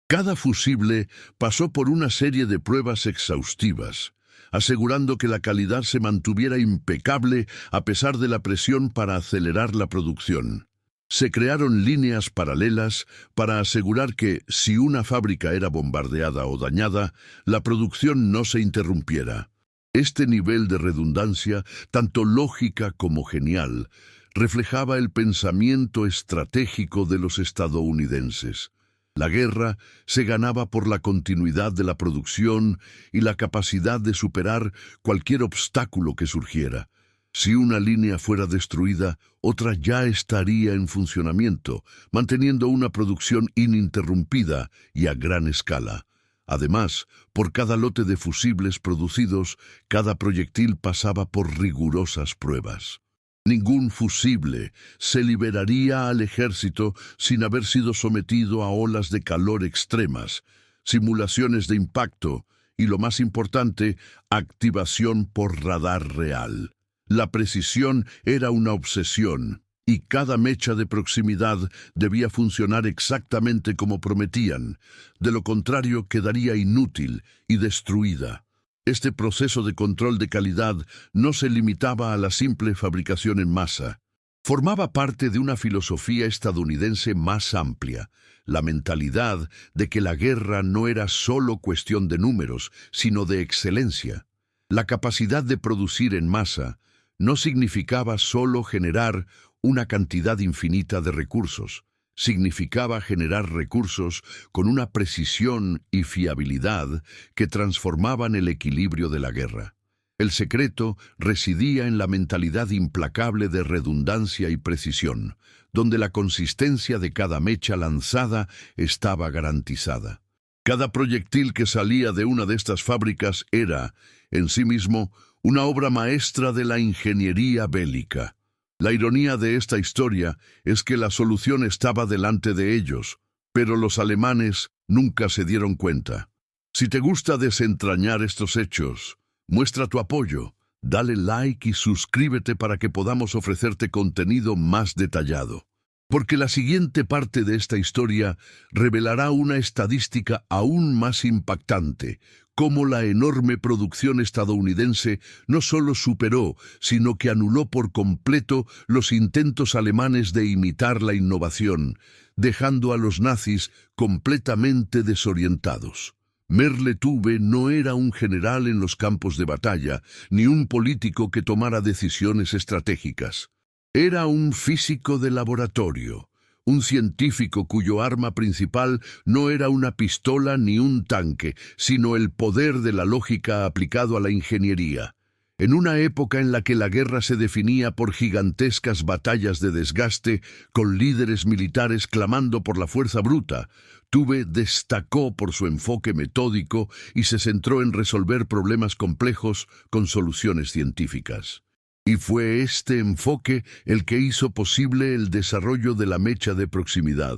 Cada fusible pasó por una serie de pruebas exhaustivas, asegurando que la calidad se mantuviera impecable a pesar de la presión para acelerar la producción. Se crearon líneas paralelas para asegurar que, si una fábrica era bombardeada o dañada, la producción no se interrumpiera. Este nivel de redundancia, tanto lógica como genial, reflejaba el pensamiento estratégico de los estadounidenses. La guerra se ganaba por la continuidad de la producción y la capacidad de superar cualquier obstáculo que surgiera. Si una línea fuera destruida, otra ya estaría en funcionamiento, manteniendo una producción ininterrumpida y a gran escala. Además, por cada lote de fusibles producidos, cada proyectil pasaba por rigurosas pruebas. Ningún fusible se liberaría al ejército sin haber sido sometido a olas de calor extremas, simulaciones de impacto y, lo más importante, activación por radar real. La precisión era una obsesión, y cada mecha de proximidad debía funcionar exactamente como prometían, de lo contrario quedaría inútil y destruida. Este proceso de control de calidad no se limitaba a la simple fabricación en masa. Formaba parte de una filosofía estadounidense más amplia, la mentalidad de que la guerra no era solo cuestión de números, sino de excelencia. La capacidad de producir en masa no significaba solo generar una cantidad infinita de recursos, significaba generar recursos con una precisión y fiabilidad que transformaban el equilibrio de la guerra. El secreto residía en la mentalidad implacable de redundancia y precisión, donde la consistencia de cada mecha lanzada estaba garantizada. Cada proyectil que salía de una de estas fábricas era, en sí mismo, una obra maestra de la ingeniería bélica. La ironía de esta historia es que la solución estaba delante de ellos, pero los alemanes nunca se dieron cuenta. Si te gusta desentrañar estos hechos, muestra tu apoyo, dale like y suscríbete para que podamos ofrecerte contenido más detallado. Porque la siguiente parte de esta historia revelará una estadística aún más impactante: cómo la enorme producción estadounidense no solo superó, sino que anuló por completo los intentos alemanes de imitar la innovación, dejando a los nazis completamente desorientados. Merle Tube no era un general en los campos de batalla, ni un político que tomara decisiones estratégicas. Era un físico de laboratorio, un científico cuyo arma principal no era una pistola ni un tanque, sino el poder de la lógica aplicado a la ingeniería. En una época en la que la guerra se definía por gigantescas batallas de desgaste, con líderes militares clamando por la fuerza bruta, Tube destacó por su enfoque metódico y se centró en resolver problemas complejos con soluciones científicas. Y fue este enfoque el que hizo posible el desarrollo de la mecha de proximidad,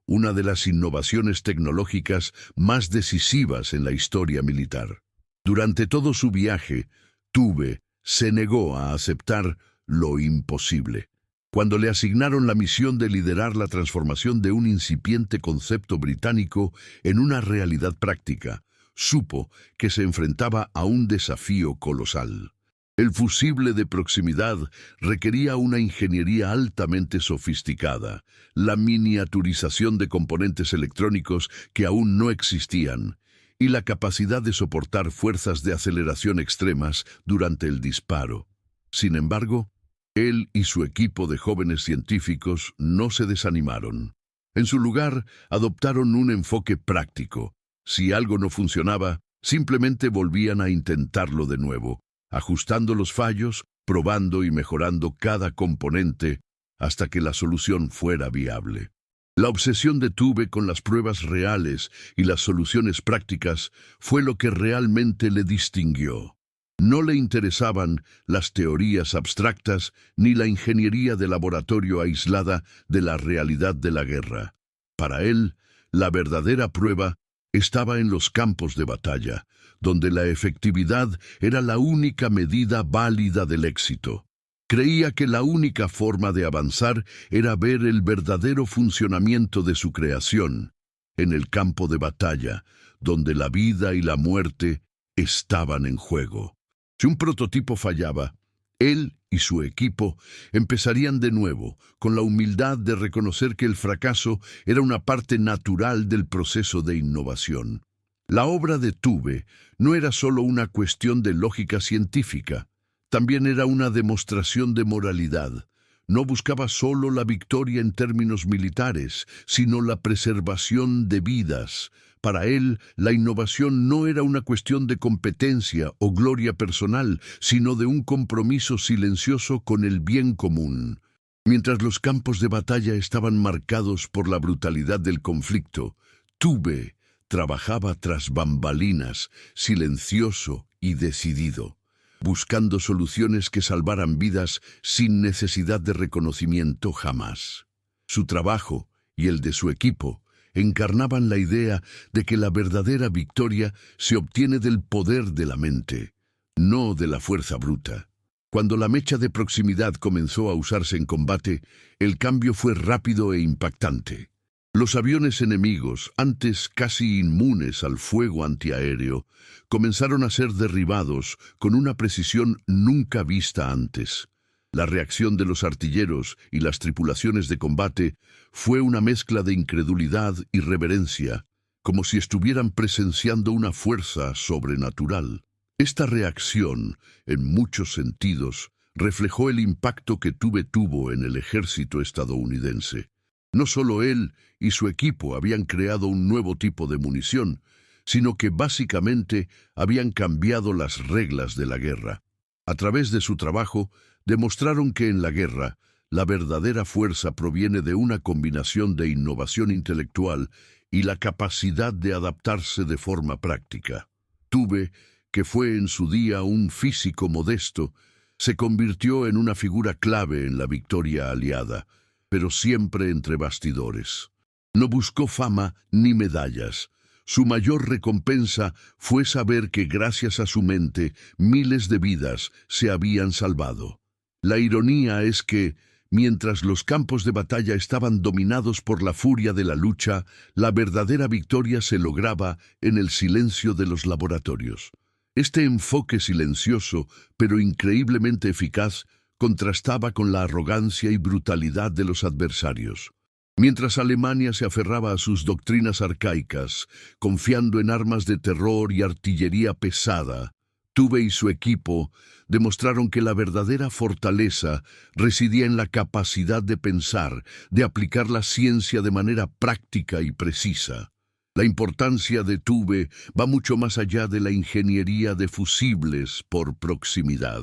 una de las innovaciones tecnológicas más decisivas en la historia militar. Durante todo su viaje, Tube se negó a aceptar lo imposible. Cuando le asignaron la misión de liderar la transformación de un incipiente concepto británico en una realidad práctica, supo que se enfrentaba a un desafío colosal. El fusible de proximidad requería una ingeniería altamente sofisticada, la miniaturización de componentes electrónicos que aún no existían, y la capacidad de soportar fuerzas de aceleración extremas durante el disparo. Sin embargo, él y su equipo de jóvenes científicos no se desanimaron. En su lugar, adoptaron un enfoque práctico. Si algo no funcionaba, simplemente volvían a intentarlo de nuevo, ajustando los fallos, probando y mejorando cada componente hasta que la solución fuera viable. La obsesión de Tube con las pruebas reales y las soluciones prácticas fue lo que realmente le distinguió. No le interesaban las teorías abstractas ni la ingeniería de laboratorio aislada de la realidad de la guerra. Para él, la verdadera prueba estaba en los campos de batalla, donde la efectividad era la única medida válida del éxito. Creía que la única forma de avanzar era ver el verdadero funcionamiento de su creación, en el campo de batalla, donde la vida y la muerte estaban en juego. Si un prototipo fallaba, él y su equipo empezarían de nuevo, con la humildad de reconocer que el fracaso era una parte natural del proceso de innovación. La obra de Tube no era solo una cuestión de lógica científica, también era una demostración de moralidad. No buscaba solo la victoria en términos militares, sino la preservación de vidas. Para él, la innovación no era una cuestión de competencia o gloria personal, sino de un compromiso silencioso con el bien común. Mientras los campos de batalla estaban marcados por la brutalidad del conflicto, Tube trabajaba tras bambalinas, silencioso y decidido, buscando soluciones que salvaran vidas sin necesidad de reconocimiento jamás. Su trabajo y el de su equipo encarnaban la idea de que la verdadera victoria se obtiene del poder de la mente, no de la fuerza bruta. Cuando la mecha de proximidad comenzó a usarse en combate, el cambio fue rápido e impactante. Los aviones enemigos, antes casi inmunes al fuego antiaéreo, comenzaron a ser derribados con una precisión nunca vista antes. La reacción de los artilleros y las tripulaciones de combate fue una mezcla de incredulidad y reverencia, como si estuvieran presenciando una fuerza sobrenatural. Esta reacción, en muchos sentidos, reflejó el impacto que Tube tuvo en el ejército estadounidense. No solo él y su equipo habían creado un nuevo tipo de munición, sino que básicamente habían cambiado las reglas de la guerra. A través de su trabajo, demostraron que en la guerra, la verdadera fuerza proviene de una combinación de innovación intelectual y la capacidad de adaptarse de forma práctica. Tube, que fue en su día un físico modesto, se convirtió en una figura clave en la victoria aliada, pero siempre entre bastidores. No buscó fama ni medallas. Su mayor recompensa fue saber que gracias a su mente miles de vidas se habían salvado. La ironía es que, Mientras los campos de batalla estaban dominados por la furia de la lucha, la verdadera victoria se lograba en el silencio de los laboratorios. Este enfoque silencioso, pero increíblemente eficaz, contrastaba con la arrogancia y brutalidad de los adversarios. Mientras Alemania se aferraba a sus doctrinas arcaicas, confiando en armas de terror y artillería pesada, Tube y su equipo demostraron que la verdadera fortaleza residía en la capacidad de pensar, de aplicar la ciencia de manera práctica y precisa. La importancia de Tube va mucho más allá de la ingeniería de fusibles por proximidad.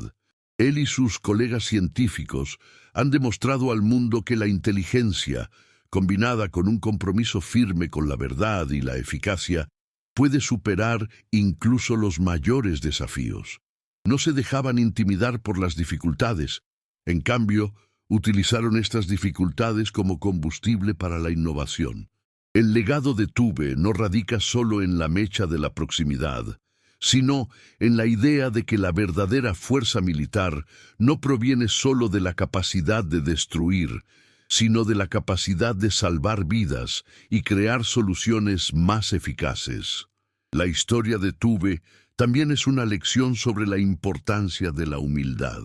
Él y sus colegas científicos han demostrado al mundo que la inteligencia, combinada con un compromiso firme con la verdad y la eficacia, puede superar incluso los mayores desafíos. No se dejaban intimidar por las dificultades. En cambio, utilizaron estas dificultades como combustible para la innovación. El legado de Tube no radica solo en la mecha de la proximidad, sino en la idea de que la verdadera fuerza militar no proviene solo de la capacidad de destruir, sino de la capacidad de salvar vidas y crear soluciones más eficaces. La historia de Tube también es una lección sobre la importancia de la humildad.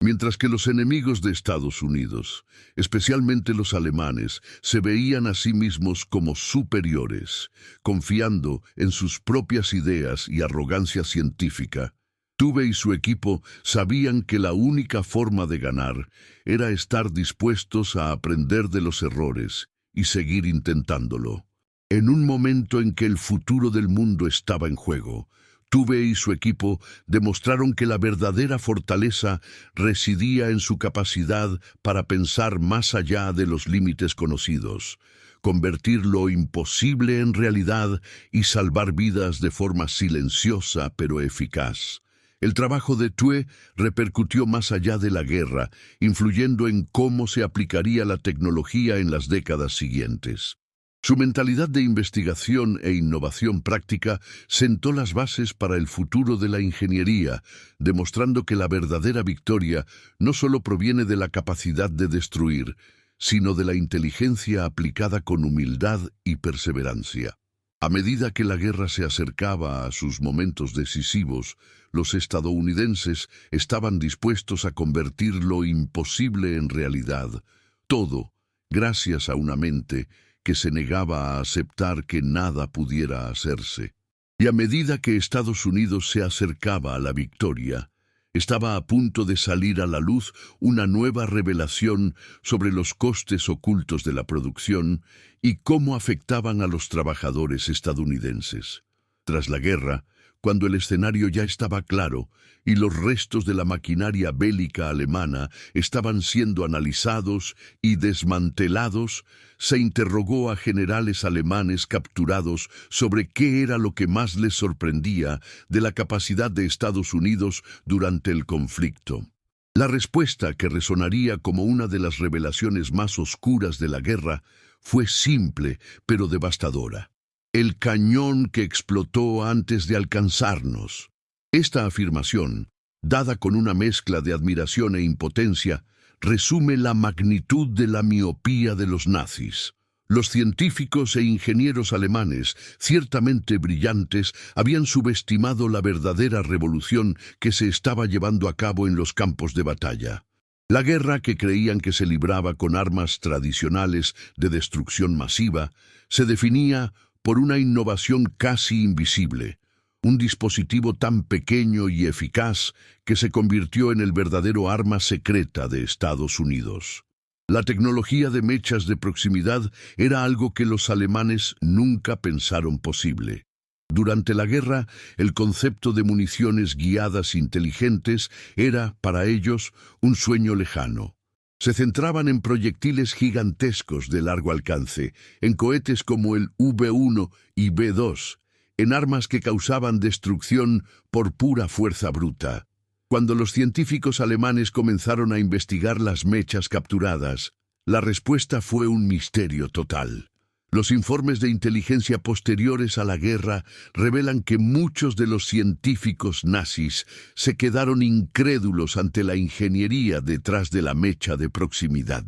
Mientras que los enemigos de Estados Unidos, especialmente los alemanes, se veían a sí mismos como superiores, confiando en sus propias ideas y arrogancia científica, Tube y su equipo sabían que la única forma de ganar era estar dispuestos a aprender de los errores y seguir intentándolo. En un momento en que el futuro del mundo estaba en juego, Tube y su equipo demostraron que la verdadera fortaleza residía en su capacidad para pensar más allá de los límites conocidos, convertir lo imposible en realidad y salvar vidas de forma silenciosa pero eficaz. El trabajo de Tube repercutió más allá de la guerra, influyendo en cómo se aplicaría la tecnología en las décadas siguientes. Su mentalidad de investigación e innovación práctica sentó las bases para el futuro de la ingeniería, demostrando que la verdadera victoria no solo proviene de la capacidad de destruir, sino de la inteligencia aplicada con humildad y perseverancia. A medida que la guerra se acercaba a sus momentos decisivos, los estadounidenses estaban dispuestos a convertir lo imposible en realidad, todo gracias a una mente que se negaba a aceptar que nada pudiera hacerse. Y a medida que Estados Unidos se acercaba a la victoria, estaba a punto de salir a la luz una nueva revelación sobre los costes ocultos de la producción y cómo afectaban a los trabajadores estadounidenses. Tras la guerra, cuando el escenario ya estaba claro y los restos de la maquinaria bélica alemana estaban siendo analizados y desmantelados, se interrogó a generales alemanes capturados sobre qué era lo que más les sorprendía de la capacidad de Estados Unidos durante el conflicto. La respuesta, que resonaría como una de las revelaciones más oscuras de la guerra, fue simple pero devastadora: el cañón que explotó antes de alcanzarnos. Esta afirmación, dada con una mezcla de admiración e impotencia, resume la magnitud de la miopía de los nazis. Los científicos e ingenieros alemanes, ciertamente brillantes, habían subestimado la verdadera revolución que se estaba llevando a cabo en los campos de batalla. La guerra, que creían que se libraba con armas tradicionales de destrucción masiva, se definía por una innovación casi invisible, un dispositivo tan pequeño y eficaz que se convirtió en el verdadero arma secreta de Estados Unidos. La tecnología de mechas de proximidad era algo que los alemanes nunca pensaron posible. Durante la guerra, el concepto de municiones guiadas inteligentes era, para ellos, un sueño lejano. Se centraban en proyectiles gigantescos de largo alcance, en cohetes como el V-1 y V-2, en armas que causaban destrucción por pura fuerza bruta. Cuando los científicos alemanes comenzaron a investigar las mechas capturadas, la respuesta fue un misterio total. Los informes de inteligencia posteriores a la guerra revelan que muchos de los científicos nazis se quedaron incrédulos ante la ingeniería detrás de la mecha de proximidad.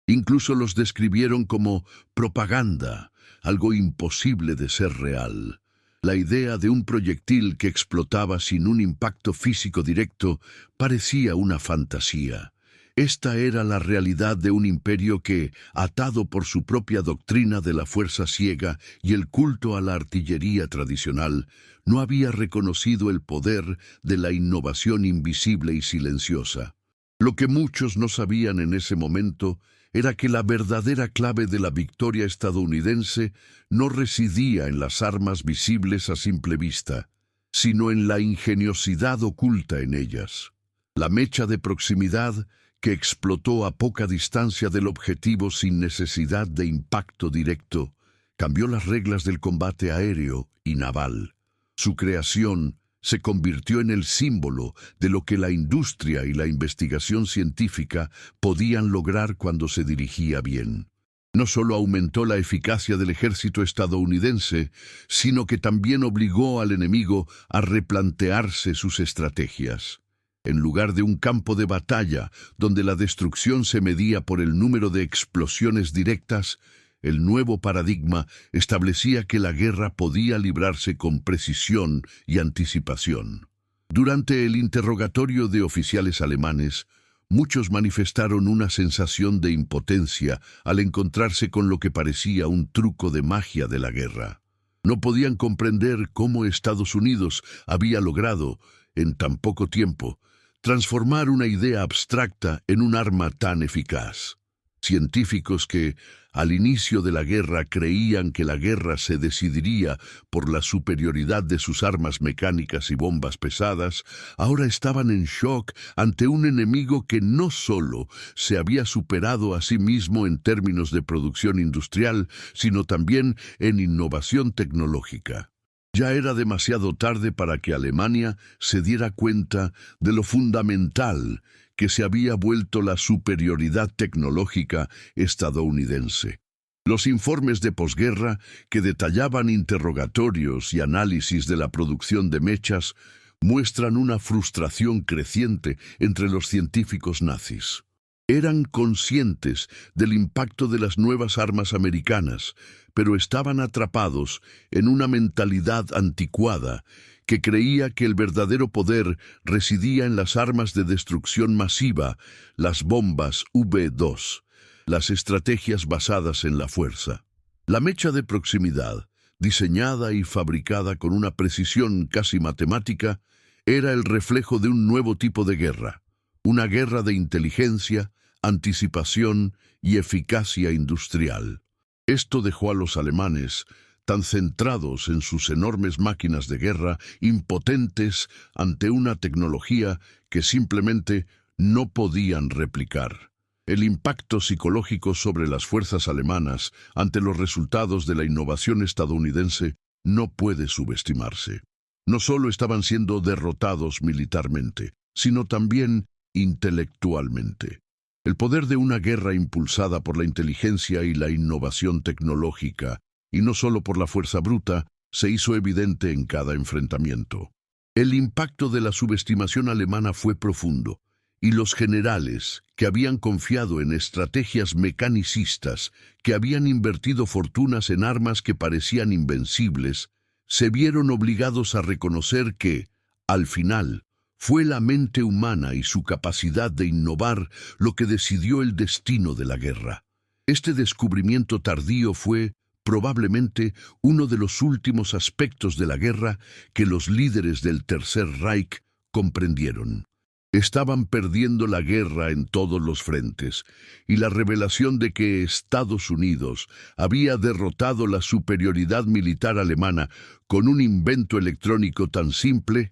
Incluso los describieron como propaganda, algo imposible de ser real. La idea de un proyectil que explotaba sin un impacto físico directo parecía una fantasía. Esta era la realidad de un imperio que, atado por su propia doctrina de la fuerza ciega y el culto a la artillería tradicional, no había reconocido el poder de la innovación invisible y silenciosa. Lo que muchos no sabían en ese momento era que la verdadera clave de la victoria estadounidense no residía en las armas visibles a simple vista, sino en la ingeniosidad oculta en ellas. La mecha de proximidad, que explotó a poca distancia del objetivo sin necesidad de impacto directo, cambió las reglas del combate aéreo y naval. Su creación se convirtió en el símbolo de lo que la industria y la investigación científica podían lograr cuando se dirigía bien. No solo aumentó la eficacia del ejército estadounidense, sino que también obligó al enemigo a replantearse sus estrategias. En lugar de un campo de batalla donde la destrucción se medía por el número de explosiones directas, el nuevo paradigma establecía que la guerra podía librarse con precisión y anticipación. Durante el interrogatorio de oficiales alemanes, muchos manifestaron una sensación de impotencia al encontrarse con lo que parecía un truco de magia de la guerra. No podían comprender cómo Estados Unidos había logrado, en tan poco tiempo, transformar una idea abstracta en un arma tan eficaz. Científicos que, al inicio de la guerra, creían que la guerra se decidiría por la superioridad de sus armas mecánicas y bombas pesadas, ahora estaban en shock ante un enemigo que no solo se había superado a sí mismo en términos de producción industrial, sino también en innovación tecnológica. Ya era demasiado tarde para que Alemania se diera cuenta de lo fundamental que se había vuelto la superioridad tecnológica estadounidense. Los informes de posguerra, que detallaban interrogatorios y análisis de la producción de mechas, muestran una frustración creciente entre los científicos nazis. Eran conscientes del impacto de las nuevas armas americanas, pero estaban atrapados en una mentalidad anticuada que creía que el verdadero poder residía en las armas de destrucción masiva, las bombas V2, las estrategias basadas en la fuerza. La mecha de proximidad, diseñada y fabricada con una precisión casi matemática, era el reflejo de un nuevo tipo de guerra, una guerra de inteligencia, anticipación y eficacia industrial. Esto dejó a los alemanes, tan centrados en sus enormes máquinas de guerra, impotentes ante una tecnología que simplemente no podían replicar. El impacto psicológico sobre las fuerzas alemanas ante los resultados de la innovación estadounidense no puede subestimarse. No solo estaban siendo derrotados militarmente, sino también intelectualmente. El poder de una guerra impulsada por la inteligencia y la innovación tecnológica, y no solo por la fuerza bruta, se hizo evidente en cada enfrentamiento. El impacto de la subestimación alemana fue profundo, y los generales, que habían confiado en estrategias mecanicistas, que habían invertido fortunas en armas que parecían invencibles, se vieron obligados a reconocer que, al final, fue la mente humana y su capacidad de innovar lo que decidió el destino de la guerra. Este descubrimiento tardío fue, probablemente, uno de los últimos aspectos de la guerra que los líderes del Tercer Reich comprendieron. Estaban perdiendo la guerra en todos los frentes, y la revelación de que Estados Unidos había derrotado la superioridad militar alemana con un invento electrónico tan simple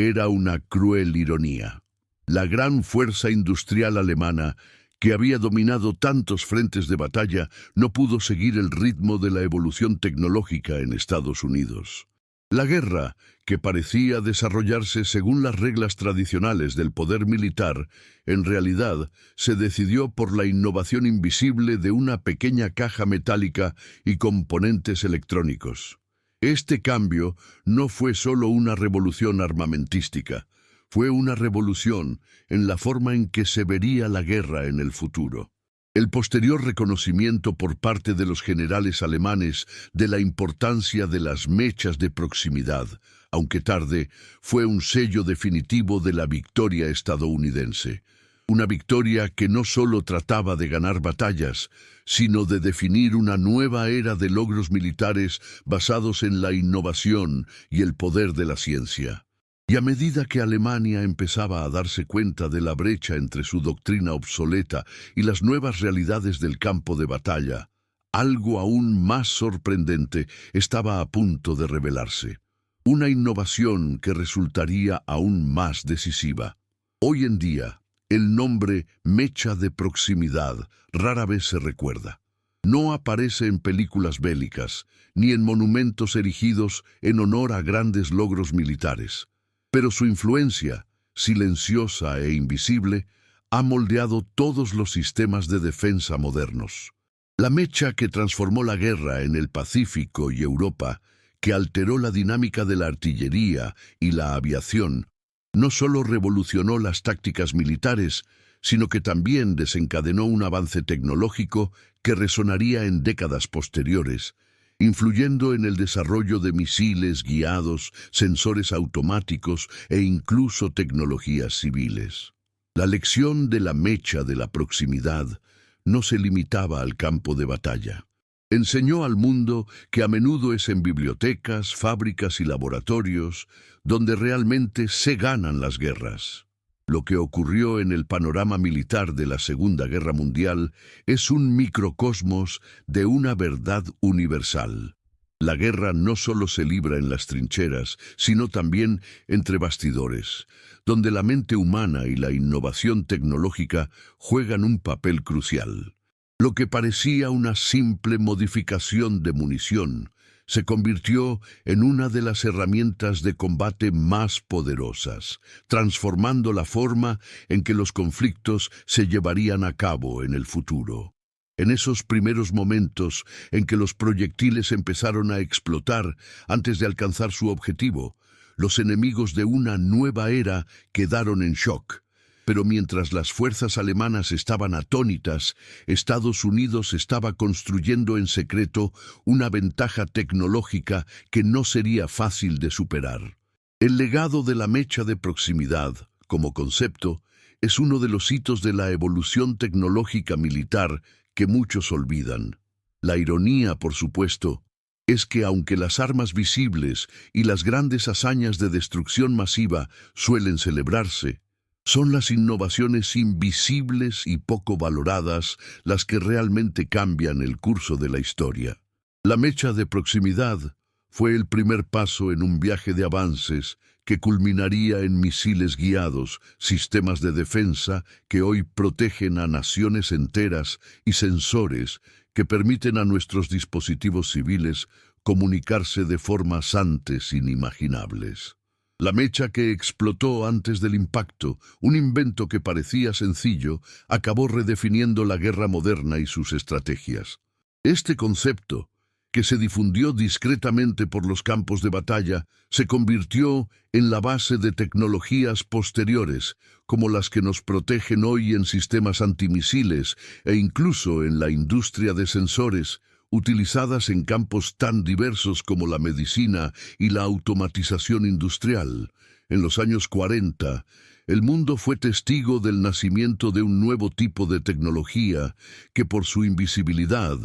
era una cruel ironía. La gran fuerza industrial alemana, que había dominado tantos frentes de batalla, no pudo seguir el ritmo de la evolución tecnológica en Estados Unidos. La guerra, que parecía desarrollarse según las reglas tradicionales del poder militar, en realidad se decidió por la innovación invisible de una pequeña caja metálica y componentes electrónicos. Este cambio no fue solo una revolución armamentística, fue una revolución en la forma en que se vería la guerra en el futuro. El posterior reconocimiento por parte de los generales alemanes de la importancia de las mechas de proximidad, aunque tarde, fue un sello definitivo de la victoria estadounidense. Una victoria que no solo trataba de ganar batallas, sino de definir una nueva era de logros militares basados en la innovación y el poder de la ciencia. Y a medida que Alemania empezaba a darse cuenta de la brecha entre su doctrina obsoleta y las nuevas realidades del campo de batalla, algo aún más sorprendente estaba a punto de revelarse. Una innovación que resultaría aún más decisiva. Hoy en día, el nombre mecha de proximidad rara vez se recuerda. No aparece en películas bélicas, ni en monumentos erigidos en honor a grandes logros militares. Pero su influencia, silenciosa e invisible, ha moldeado todos los sistemas de defensa modernos. La mecha que transformó la guerra en el Pacífico y Europa, que alteró la dinámica de la artillería y la aviación, no solo revolucionó las tácticas militares, sino que también desencadenó un avance tecnológico que resonaría en décadas posteriores, influyendo en el desarrollo de misiles guiados, sensores automáticos e incluso tecnologías civiles. La lección de la mecha de la proximidad no se limitaba al campo de batalla. Enseñó al mundo que a menudo es en bibliotecas, fábricas y laboratorios donde realmente se ganan las guerras. Lo que ocurrió en el panorama militar de la Segunda Guerra Mundial es un microcosmos de una verdad universal. La guerra no solo se libra en las trincheras, sino también entre bastidores, donde la mente humana y la innovación tecnológica juegan un papel crucial. Lo que parecía una simple modificación de munición se convirtió en una de las herramientas de combate más poderosas, transformando la forma en que los conflictos se llevarían a cabo en el futuro. En esos primeros momentos en que los proyectiles empezaron a explotar antes de alcanzar su objetivo, los enemigos de una nueva era quedaron en shock. Pero mientras las fuerzas alemanas estaban atónitas, Estados Unidos estaba construyendo en secreto una ventaja tecnológica que no sería fácil de superar. El legado de la mecha de proximidad, como concepto, es uno de los hitos de la evolución tecnológica militar que muchos olvidan. La ironía, por supuesto, es que aunque las armas visibles y las grandes hazañas de destrucción masiva suelen celebrarse, son las innovaciones invisibles y poco valoradas las que realmente cambian el curso de la historia. La mecha de proximidad fue el primer paso en un viaje de avances que culminaría en misiles guiados, sistemas de defensa que hoy protegen a naciones enteras y sensores que permiten a nuestros dispositivos civiles comunicarse de formas antes inimaginables. La mecha que explotó antes del impacto, un invento que parecía sencillo, acabó redefiniendo la guerra moderna y sus estrategias. Este concepto, que se difundió discretamente por los campos de batalla, se convirtió en la base de tecnologías posteriores, como las que nos protegen hoy en sistemas antimisiles e incluso en la industria de sensores, utilizadas en campos tan diversos como la medicina y la automatización industrial. En los años 40, el mundo fue testigo del nacimiento de un nuevo tipo de tecnología que por su invisibilidad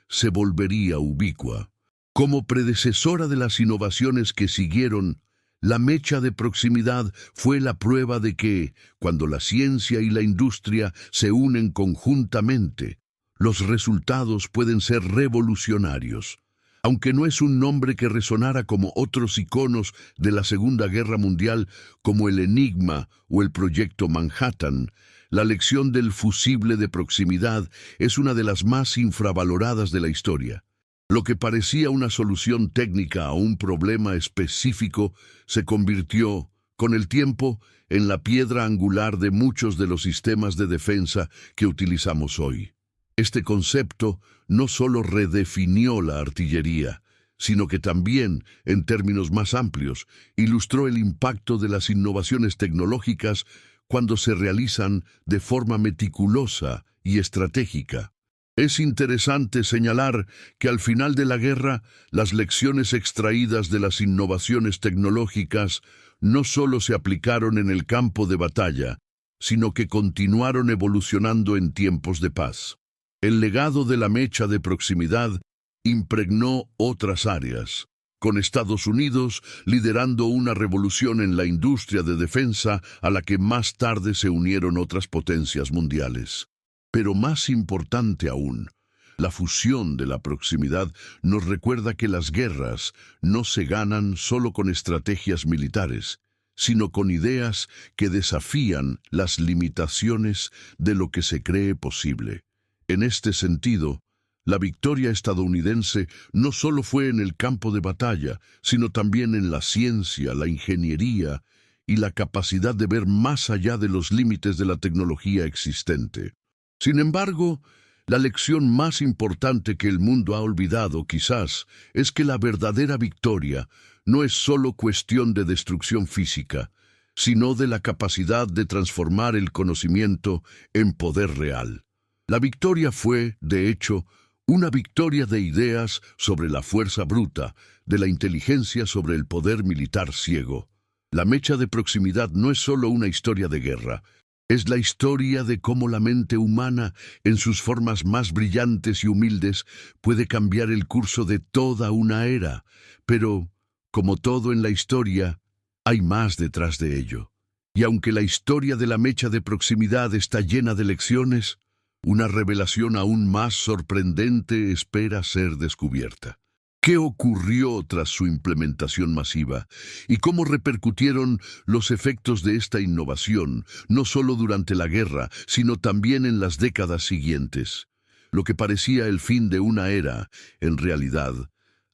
se volvería ubicua. Como predecesora de las innovaciones que siguieron, la mecha de proximidad fue la prueba de que, cuando la ciencia y la industria se unen conjuntamente, los resultados pueden ser revolucionarios. Aunque no es un nombre que resonara como otros iconos de la Segunda Guerra Mundial, como el Enigma o el Proyecto Manhattan, la lección del fusible de proximidad es una de las más infravaloradas de la historia. Lo que parecía una solución técnica a un problema específico se convirtió, con el tiempo, en la piedra angular de muchos de los sistemas de defensa que utilizamos hoy. Este concepto no solo redefinió la artillería, sino que también, en términos más amplios, ilustró el impacto de las innovaciones tecnológicas cuando se realizan de forma meticulosa y estratégica. Es interesante señalar que al final de la guerra, las lecciones extraídas de las innovaciones tecnológicas no solo se aplicaron en el campo de batalla, sino que continuaron evolucionando en tiempos de paz. El legado de la mecha de proximidad impregnó otras áreas, con Estados Unidos liderando una revolución en la industria de defensa a la que más tarde se unieron otras potencias mundiales. Pero más importante aún, la fusión de la proximidad nos recuerda que las guerras no se ganan solo con estrategias militares, sino con ideas que desafían las limitaciones de lo que se cree posible. En este sentido, la victoria estadounidense no solo fue en el campo de batalla, sino también en la ciencia, la ingeniería y la capacidad de ver más allá de los límites de la tecnología existente. Sin embargo, la lección más importante que el mundo ha olvidado, quizás, es que la verdadera victoria no es solo cuestión de destrucción física, sino de la capacidad de transformar el conocimiento en poder real. La victoria fue, de hecho, una victoria de ideas sobre la fuerza bruta, de la inteligencia sobre el poder militar ciego. La mecha de proximidad no es solo una historia de guerra, es la historia de cómo la mente humana, en sus formas más brillantes y humildes, puede cambiar el curso de toda una era. Pero, como todo en la historia, hay más detrás de ello. Y aunque la historia de la mecha de proximidad está llena de lecciones, una revelación aún más sorprendente espera ser descubierta. ¿Qué ocurrió tras su implementación masiva? ¿Y cómo repercutieron los efectos de esta innovación, no solo durante la guerra, sino también en las décadas siguientes? Lo que parecía el fin de una era, en realidad,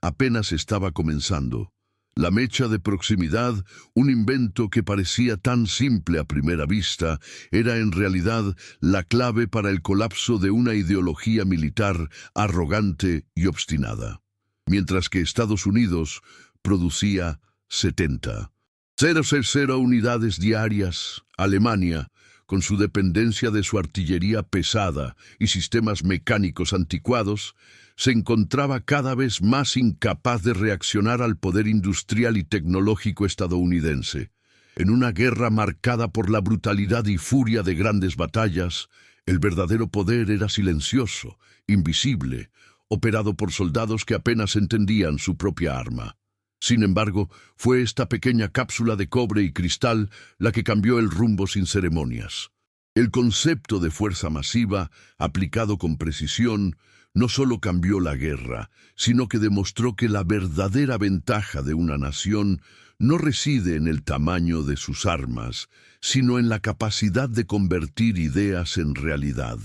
apenas estaba comenzando. La mecha de proximidad, un invento que parecía tan simple a primera vista, era en realidad la clave para el colapso de una ideología militar arrogante y obstinada. Mientras que Estados Unidos producía 70,000 unidades diarias, Alemania, con su dependencia de su artillería pesada y sistemas mecánicos anticuados, se encontraba cada vez más incapaz de reaccionar al poder industrial y tecnológico estadounidense. En una guerra marcada por la brutalidad y furia de grandes batallas, el verdadero poder era silencioso, invisible, operado por soldados que apenas entendían su propia arma. Sin embargo, fue esta pequeña cápsula de cobre y cristal la que cambió el rumbo sin ceremonias. El concepto de fuerza masiva, aplicado con precisión, no solo cambió la guerra, sino que demostró que la verdadera ventaja de una nación no reside en el tamaño de sus armas, sino en la capacidad de convertir ideas en realidad.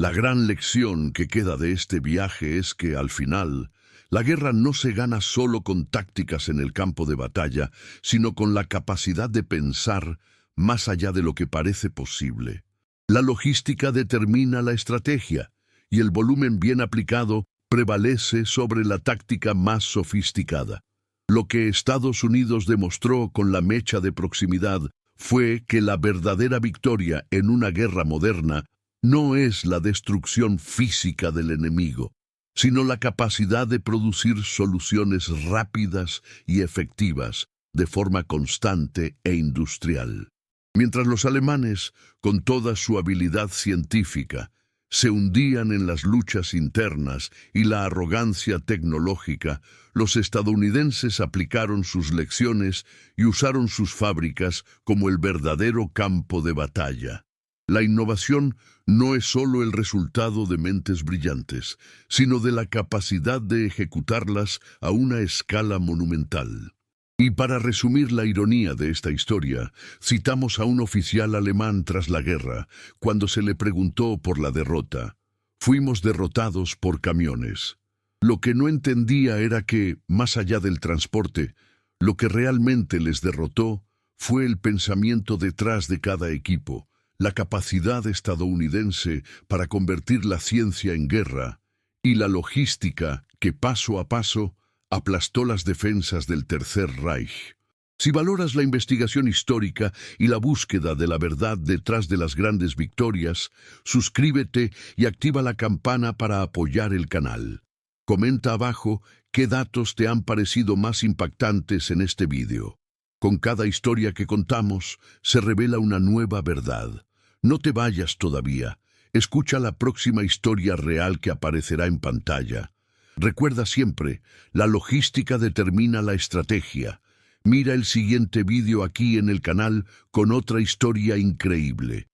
La gran lección que queda de este viaje es que, al final, la guerra no se gana solo con tácticas en el campo de batalla, sino con la capacidad de pensar más allá de lo que parece posible. La logística determina la estrategia, y el volumen bien aplicado prevalece sobre la táctica más sofisticada. Lo que Estados Unidos demostró con la mecha de proximidad fue que la verdadera victoria en una guerra moderna no es la destrucción física del enemigo, sino la capacidad de producir soluciones rápidas y efectivas de forma constante e industrial. Mientras los alemanes, con toda su habilidad científica, se hundían en las luchas internas y la arrogancia tecnológica, los estadounidenses aplicaron sus lecciones y usaron sus fábricas como el verdadero campo de batalla. La innovación no es solo el resultado de mentes brillantes, sino de la capacidad de ejecutarlas a una escala monumental. Y para resumir la ironía de esta historia, citamos a un oficial alemán tras la guerra, cuando se le preguntó por la derrota. Fuimos derrotados por camiones. Lo que no entendía era que, más allá del transporte, lo que realmente les derrotó fue el pensamiento detrás de cada equipo, la capacidad estadounidense para convertir la ciencia en guerra y la logística que paso a paso aplastó las defensas del Tercer Reich. Si valoras la investigación histórica y la búsqueda de la verdad detrás de las grandes victorias, suscríbete y activa la campana para apoyar el canal. Comenta abajo qué datos te han parecido más impactantes en este vídeo. Con cada historia que contamos, se revela una nueva verdad. No te vayas todavía. Escucha la próxima historia real que aparecerá en pantalla. Recuerda siempre, la logística determina la estrategia. Mira el siguiente vídeo aquí en el canal con otra historia increíble.